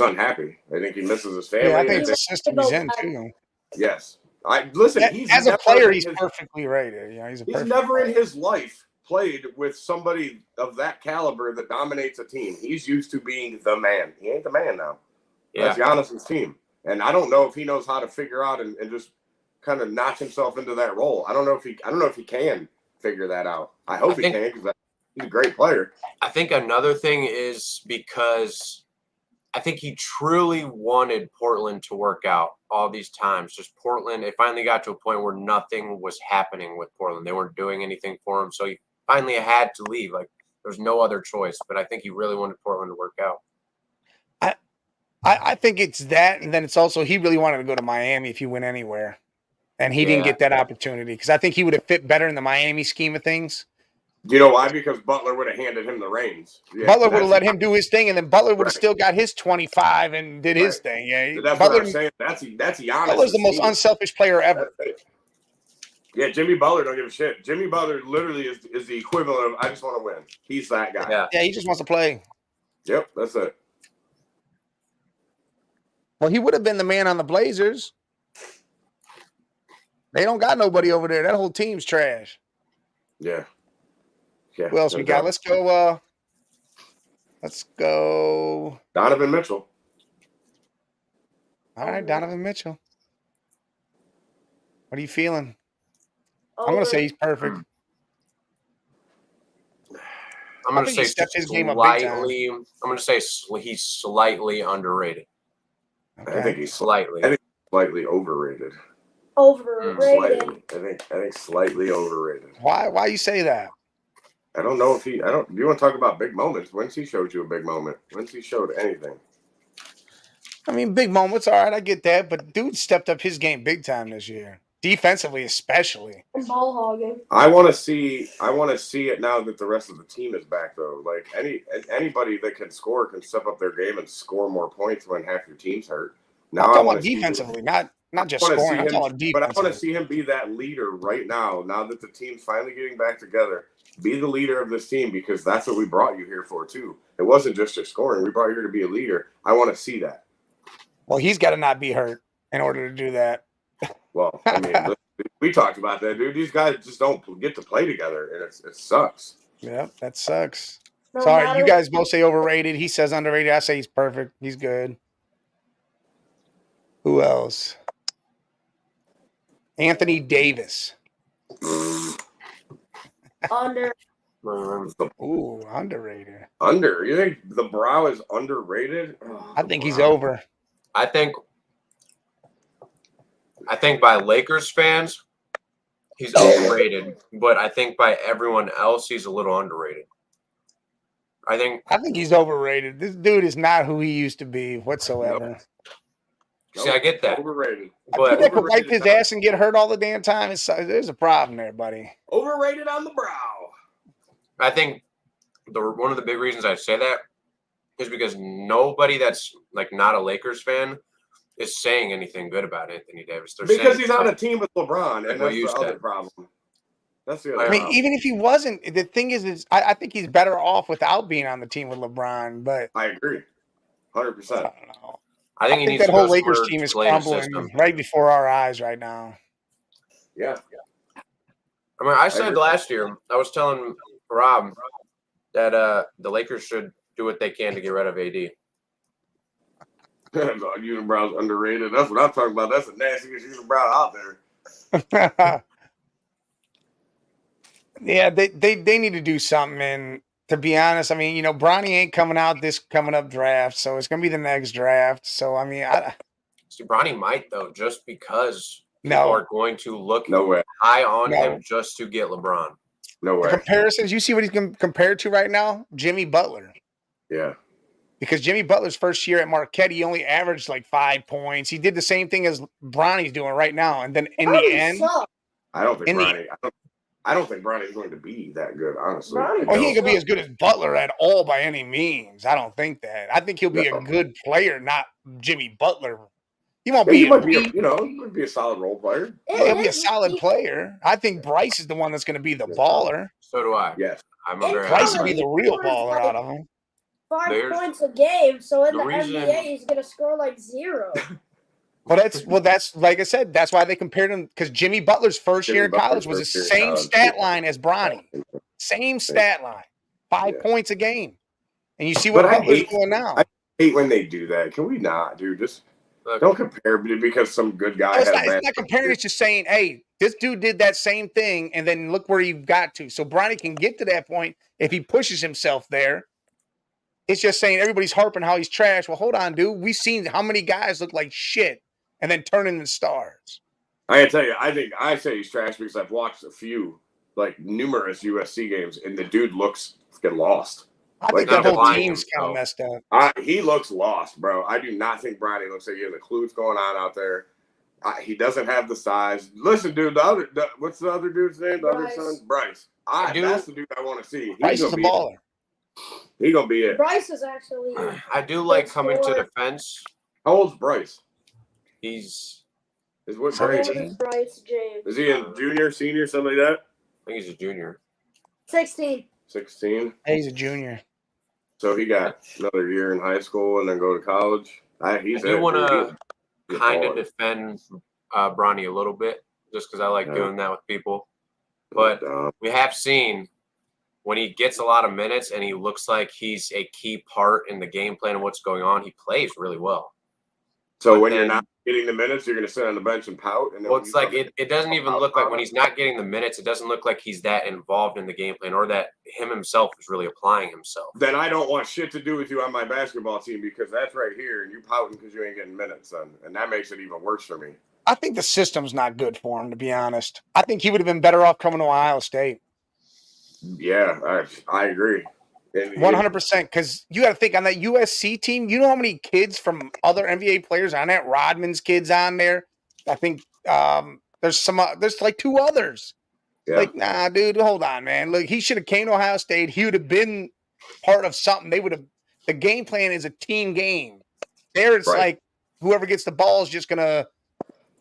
unhappy. I think he misses his family. Yeah, I think it's the system he's in too. Yes. As a player, he's perfectly rated. Yeah, he's never in his life played with somebody of that caliber that dominates a team. He's used to being the man. He ain't the man now. Yeah. That's Giannis's team. And I don't know if he knows how to figure out and just kind of notch himself into that role. I don't know if he can figure that out. I hope he can because he's a great player. I think another thing is because I think he truly wanted Portland to work out all these times. Just Portland, it finally got to a point where nothing was happening with Portland. They weren't doing anything for him. So he finally had to leave. Like, There's no other choice. But I think he really wanted Portland to work out. I think it's that, and then it's also he really wanted to go to Miami if he went anywhere, and he didn't get that opportunity because I think he would have fit better in the Miami scheme of things. Do you know why? Because Butler would have handed him the reins. Yeah, Butler would have let him do his thing, and then Butler would have still got his 25 and did his thing. Yeah, that's Butler, what I'm saying. That's Giannis. Butler's the most unselfish player ever. Yeah, Jimmy Butler don't give a shit. Jimmy Butler literally is the equivalent of I just want to win. He's that guy. Yeah, he just wants to play. Yep, that's it. Well, he would have been the man on the Blazers. They don't got nobody over there. That whole team's trash. Yeah. Who else we got? Let's go. Donovan Mitchell. All right, Donovan Mitchell. What are you feeling? I'm going to say he's perfect. I'm going to say he's slightly underrated. Okay. I think he's slightly overrated. Overrated. I think slightly overrated. Why you say that? I don't know if do you want to talk about big moments? When's he showed you a big moment? When's he showed anything? I mean, big moments, all right, I get that, but dude stepped up his game big time this year. Defensively, especially. And ball hogging. I want to see it now that the rest of the team is back, though. Like anybody that can score can step up their game and score more points when half your team's hurt. Now I want defensively, not just scoring. I'm talking defensively. But I want to see him be that leader right now. Now that the team's finally getting back together, be the leader of this team because that's what we brought you here for too. It wasn't just your scoring. We brought you here to be a leader. I want to see that. Well, he's got to not be hurt in order to do that. Well, I mean, we talked about that, dude. These guys just don't get to play together, and it sucks. Yep, that sucks. Sorry, you guys both say overrated. He says underrated. I say he's perfect. He's good. Who else? Anthony Davis. Under. Ooh, underrated. You think the brow is underrated? I think he's over. I think by Lakers fans, he's overrated, but I think by everyone else, he's a little underrated. I think he's overrated. This dude is not who he used to be whatsoever. Nope. See, I get that. Overrated. But he could wipe his ass and get hurt all the damn time. There's a problem there, buddy. Overrated on the brow. I think one of the big reasons I say that is because nobody that's like not a Lakers fan is saying anything good about Anthony Davis. Because he's on a team with LeBron, and that's the other problem. That's the other problem. I mean, even if he wasn't, the thing is I think he's better off without being on the team with LeBron. But I agree, 100%. I don't know. I think that whole Lakers team is crumbling right before our eyes right now. Yeah. I mean, I said last year, I was telling Rob that the Lakers should do what they can to get rid of AD. Unibrow's underrated. That's what I'm talking about. That's the nastiest unibrow out there. Yeah, they need to do something. And to be honest, I mean, Bronny ain't coming out this coming up draft, so it's gonna be the next draft. So I mean, Bronny might though, just because people are going to look high on him just to get LeBron. No way. The comparisons, you see what he's compared to right now? Jimmy Butler. Yeah. Because Jimmy Butler's first year at Marquette, he only averaged like 5 points. He did the same thing as Bronny's doing right now. And then in the end, I don't think Bronny's going to be that good, honestly. He ain't going to be as good as Butler at all by any means. I don't think that. I think he'll be a good player, not Jimmy Butler. He won't be. He might be a solid role player. He'll be a solid player. I think Bryce is the one that's going to be the baller. So do I. Yes. Bryce will be the real baller out of him. 5 points a game, so in the NBA he's gonna score like 0. Well, that's like I said. That's why they compared him because Jimmy Butler's first year in college was the same stat line as Bronny, same stat line, 5 points a game, and you see what Butler's doing now. I hate when they do that. Can we not, dude? Just don't compare because some good guy. It's not comparing. It's just saying, hey, this dude did that same thing, and then look where he got to. So Bronny can get to that point if he pushes himself there. It's just saying everybody's harping how he's trash. Well, hold on, dude. We've seen how many guys look like shit and then turn into stars. I gotta tell you, I say he's trash because I've watched a few like numerous USC games, and the dude looks fucking lost. I think the whole team's kind of messed up. He looks lost, bro. I do not think Bronny looks like he has a clue what's going on out there. He doesn't have the size. Listen, dude, what's the other dude's name? The other son? Bryce. That's the dude I want to see. Bryce is a baller. He's going to be it. Bryce is actually. I do like coming to defense. How old's Bryce? He's. Is what grade? Bryce James. Is he a junior, senior, something like that? I think he's a junior. 16. 16? Hey, he's a junior. So he got another year in high school and then go to college. I do want to kind of defend Bronny a little bit just because I like doing that with people. But we have seen when he gets a lot of minutes and he looks like he's a key part in the game plan and what's going on, he plays really well. So when you're not getting the minutes, you're going to sit on the bench and pout? And well, it's like it doesn't even look like when he's not getting the minutes, it doesn't look like he's that involved in the game plan or that him himself is really applying himself. Then I don't want shit to do with you on my basketball team because that's right here and you pouting because you ain't getting minutes, son. And that makes it even worse for me. I think the system's not good for him, to be honest. I think he would have been better off coming to Ohio State. Yeah, I agree. 100%, because you got to think on that USC team, you know how many kids from other NBA players on that? Rodman's kids on there. I think there's like 2 others. Yeah. Like, nah, dude, hold on, man. Look, he should have came to Ohio State. He would have been part of something. The game plan is a team game. There it's like whoever gets the ball is just gonna,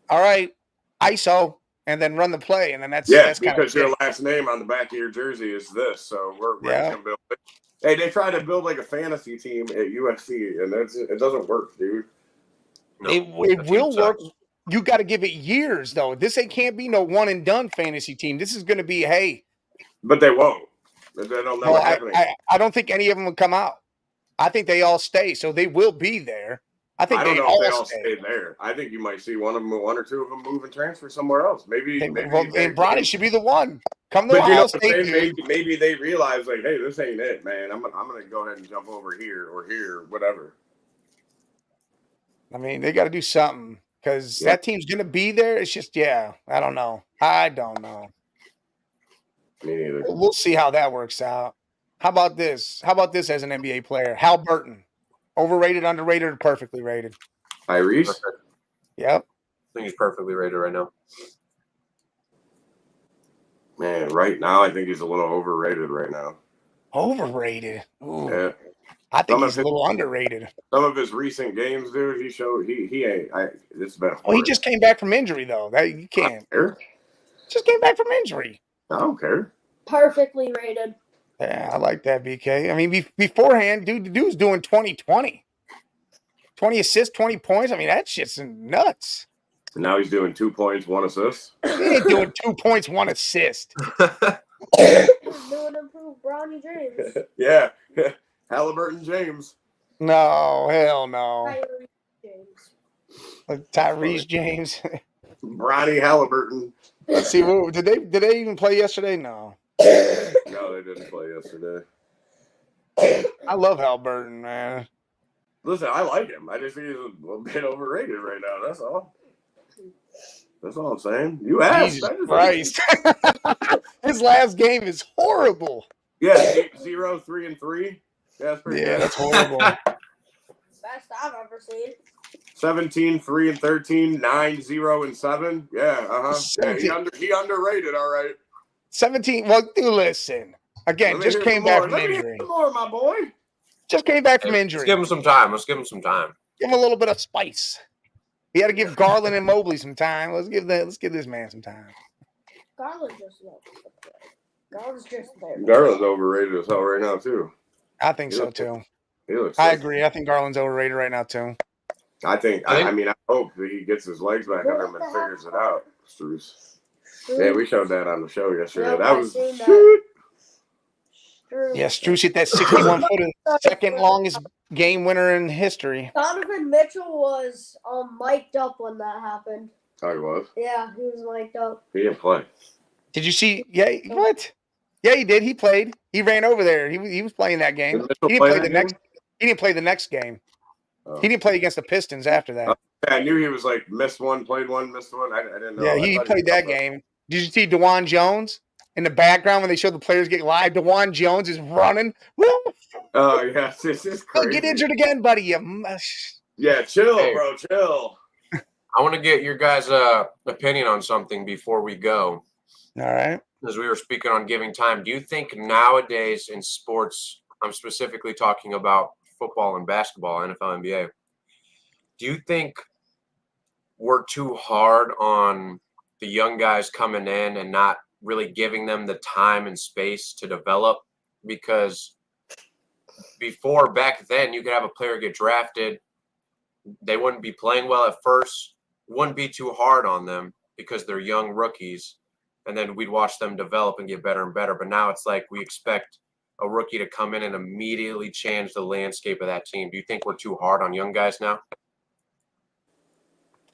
all right, ISO. And then run the play, and then that's because your last name on the back of your jersey is this. So we're gonna build it. Hey, they try to build like a fantasy team at USC, and it doesn't work, dude. No, it will work. You got to give it years, though. This can't be no one and done fantasy team. This is going to be But they won't. That'll never happen. I don't think any of them will come out. I think they all stay, so they will be there. I don't know if they all stay there. I think you might see one or two of them move and transfer somewhere else. Maybe and Bronny should be the one. Come to Ohio State. Maybe they realize like, hey, this ain't it, man. I'm gonna go ahead and jump over here or here, whatever. I mean, they got to do something because that team's gonna be there. It's just, I don't know. I don't know. Me neither. We'll see how that works out. How about this? How about this as an NBA player? Hal Burton. Overrated, underrated, or perfectly rated? Tyrese? Yep. I think he's perfectly rated right now. Man, right now, I think he's a little overrated right now. Overrated? Ooh. Yeah. I think he's a little underrated. Some of his recent games, dude, he ain't. It's been. Well, he just came back from injury, though. You can't. I don't care. Just came back from injury. I don't care. Perfectly rated. Yeah, I like that, BK. I mean, beforehand, the dude's doing 20-20. 20 assists, 20 points. I mean, that shit's nuts. And now he's doing 2 points, 1 assist. He ain't doing 2 points, 1 assist. He's doing improved Bronny James. Yeah. Halliburton James. No, hell no. Tyrese James. Tyrese James. Bronny Halliburton. Let's see. Did they even play yesterday? No. No, they didn't play yesterday. I love Halliburton, man. Listen, I like him. I just think he's a little bit overrated right now. That's all. That's all I'm saying. You asked. Jesus Christ. His last game is horrible. Yeah, 0, 3, and 3. Yeah, that's pretty good. That's horrible. Best I've ever seen. 17, 3, and 13, 9, 0, and 7. Yeah, yeah, he underrated, all right. 17. Well, listen. Again, just came back from injury. Let me hear more, my boy. Just came back from injury. Let's give him some time. Give him a little bit of spice. He had to give Garland and Mobley some time. Let's give this man some time. Garland just loves to play. Garland's just there. Garland's overrated as hell right now too. I think so too. I agree. I think Garland's overrated right now too. I hope that he gets his legs back under him and figures it out. Struce. Yeah, we showed that on the show yesterday. Yep, that was Struce. Yeah, Struce hit that 61-footer, second longest game winner in history. Donovan Mitchell was mic'd up when that happened. Oh, he was? Yeah, he was mic'd up. He didn't play. Did you see? Yeah, what? Yeah, he did. He played. He ran over there. He was playing that game. He didn't play the next. He didn't play the next game. Oh. He didn't play against the Pistons after that. I knew he was like missed one, played one, missed one. I didn't know. Yeah, he played that game. Did you see DeJuan Jones? in the background when they show the players get live. DeJuan Jones is running. Woo! Oh, yes. This is crazy. Get injured again, buddy. Yeah, chill, bro. Chill. I want to get your guys' opinion on something before we go. All right. As we were speaking on giving time, do you think nowadays in sports, I'm specifically talking about football and basketball, NFL, NBA, do you think we're too hard on the young guys coming in and not really giving them the time and space to develop? Because before, back then, you could have a player get drafted. They wouldn't be playing well at first. Wouldn't be too hard on them because they're young rookies. And then we'd watch them develop and get better and better. But now it's like we expect a rookie to come in and immediately change the landscape of that team. Do you think we're too hard on young guys now?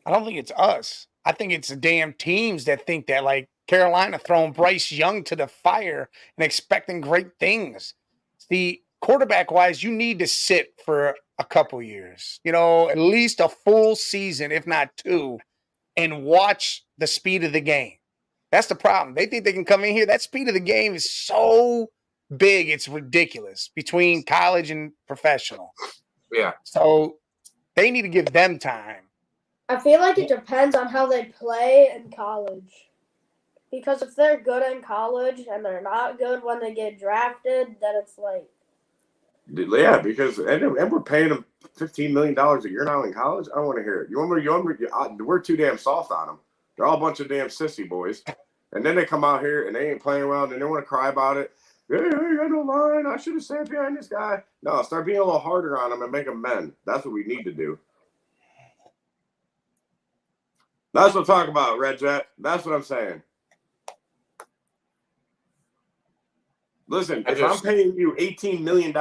I don't think it's us. I think it's the damn teams that think that, like Carolina throwing Bryce Young to the fire and expecting great things. See, quarterback-wise, you need to sit for a couple years, at least a full season, if not 2, and watch the speed of the game. That's the problem. They think they can come in here. That speed of the game is so big, it's ridiculous between college and professional. Yeah. So they need to give them time. I feel like it depends on how they play in college. Because if they're good in college and they're not good when they get drafted, then it's like... Yeah, because and we're paying them $15 million a year now in college. I don't want to hear it. We're too damn soft on them. They're all a bunch of damn sissy boys. And then they come out here and they ain't playing well and they want to cry about it. Hey, I got no line. I should have sat behind this guy. No, start being a little harder on them and make them men. That's what we need to do. That's what I'm talking about, Red Jet. That's what I'm saying. Listen, if I'm paying you $18 million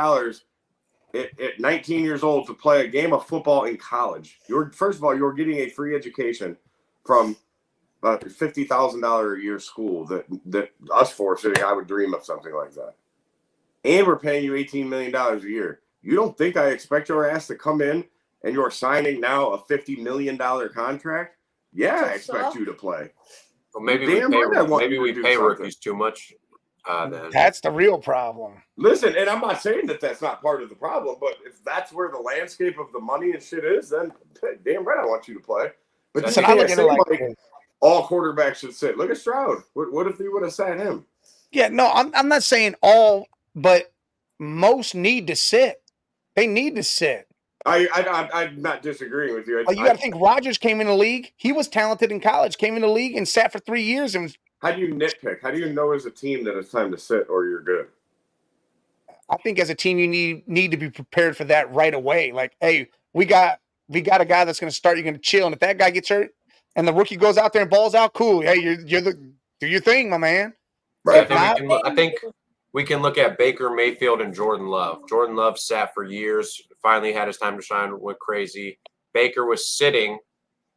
at 19 years old to play a game of football in college, first of all, you're getting a free education from a $50,000 a year school that us four sitting, I would dream of something like that. And we're paying you $18 million a year. You don't think I expect your ass to come in and you're signing now a $50 million contract? Yeah, I expect you to play. Well, maybe we pay rookies too much. Then that's the real problem. Listen, and I'm not saying that that's not part of the problem, but if that's where the landscape of the money and shit is, then damn right I want you to play. But you can't say like all quarterbacks should sit. Look at Stroud. What if they would have sat him? Yeah, no, I'm not saying all, but most need to sit. They need to sit. I'm not disagreeing with you. You got to think Rodgers came in the league. He was talented in college, came in the league and sat for 3 years. And how do you nitpick? How do you know as a team that it's time to sit or you're good? I think as a team, you need to be prepared for that right away. Like, hey, we got a guy that's going to start. You're going to chill, and if that guy gets hurt and the rookie goes out there and balls out, cool. Hey, do your thing, my man. Right. I think we can look at Baker Mayfield and Jordan Love. Jordan Love sat for years, finally had his time to shine, went crazy. Baker was sitting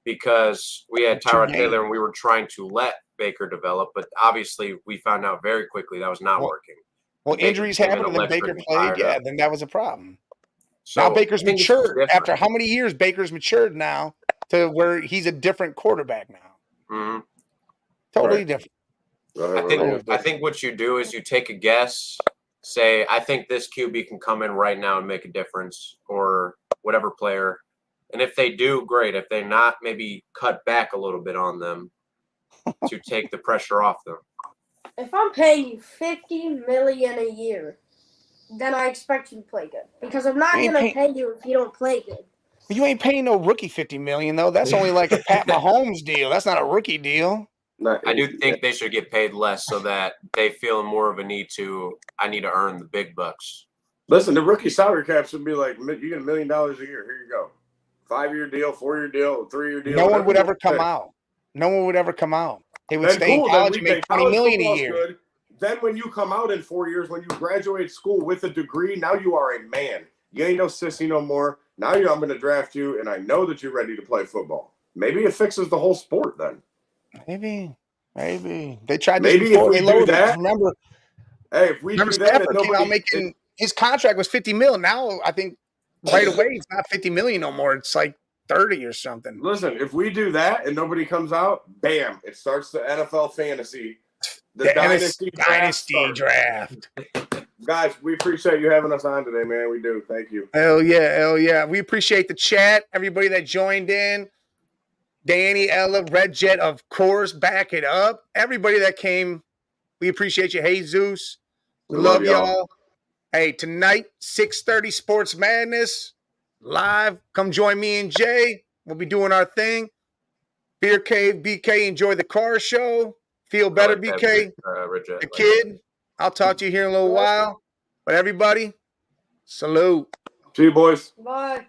because we had Tyrod Taylor and we were trying to let Baker develop, but obviously we found out very quickly that was not working. Well, injuries happened and then Baker played, then that was a problem. So now Baker's matured. After how many years Baker's matured now to where he's a different quarterback now? Mm-hmm. Totally different. I think what you do is you take a guess, say, I think this QB can come in right now and make a difference, or whatever player. And if they do, great. If they're not, maybe cut back a little bit on them to take the pressure off them. If I'm paying you $50 million a year, then I expect you to play good. Because I'm not going to pay you if you don't play good. You ain't paying no rookie $50 million though. That's only like a Pat Mahomes deal. That's not a rookie deal. I do think they should get paid less so that they feel more of a need to. I need to earn the big bucks. Listen, the rookie salary cap should be like, you get $1 million a year. Here you go. 5-year deal, 4-year deal, 3-year deal. No one would ever come out. No one would ever come out. They would stay in college and make $20 million a year. Good. Then when you come out in 4 years, when you graduate school with a degree, now you are a man. You ain't no sissy no more. Now I'm going to draft you, and I know that you're ready to play football. Maybe it fixes the whole sport then. Maybe. They tried this before. They lowered it. Remember, if we do that, Stafford came out making his contract was $50 million. Now I think right away it's not $50 million no more. It's like 30 or something. Listen, if we do that and nobody comes out, bam! It starts the NFL fantasy The Dynasty Draft. Guys, we appreciate you having us on today, man. We do. Thank you. Hell yeah. We appreciate the chat, everybody that joined in. Danny, Ella, Red Jet, of course, back it up. Everybody that came, we appreciate you. Hey, Zeus. We love y'all. Hey, tonight, 6:30 Sports Madness live. Come join me and Jay. We'll be doing our thing. Beer Cave, BK, enjoy the car show. Feel better, BK. The kid. I'll talk to you here in a little while. But everybody, salute. See you, boys. Bye.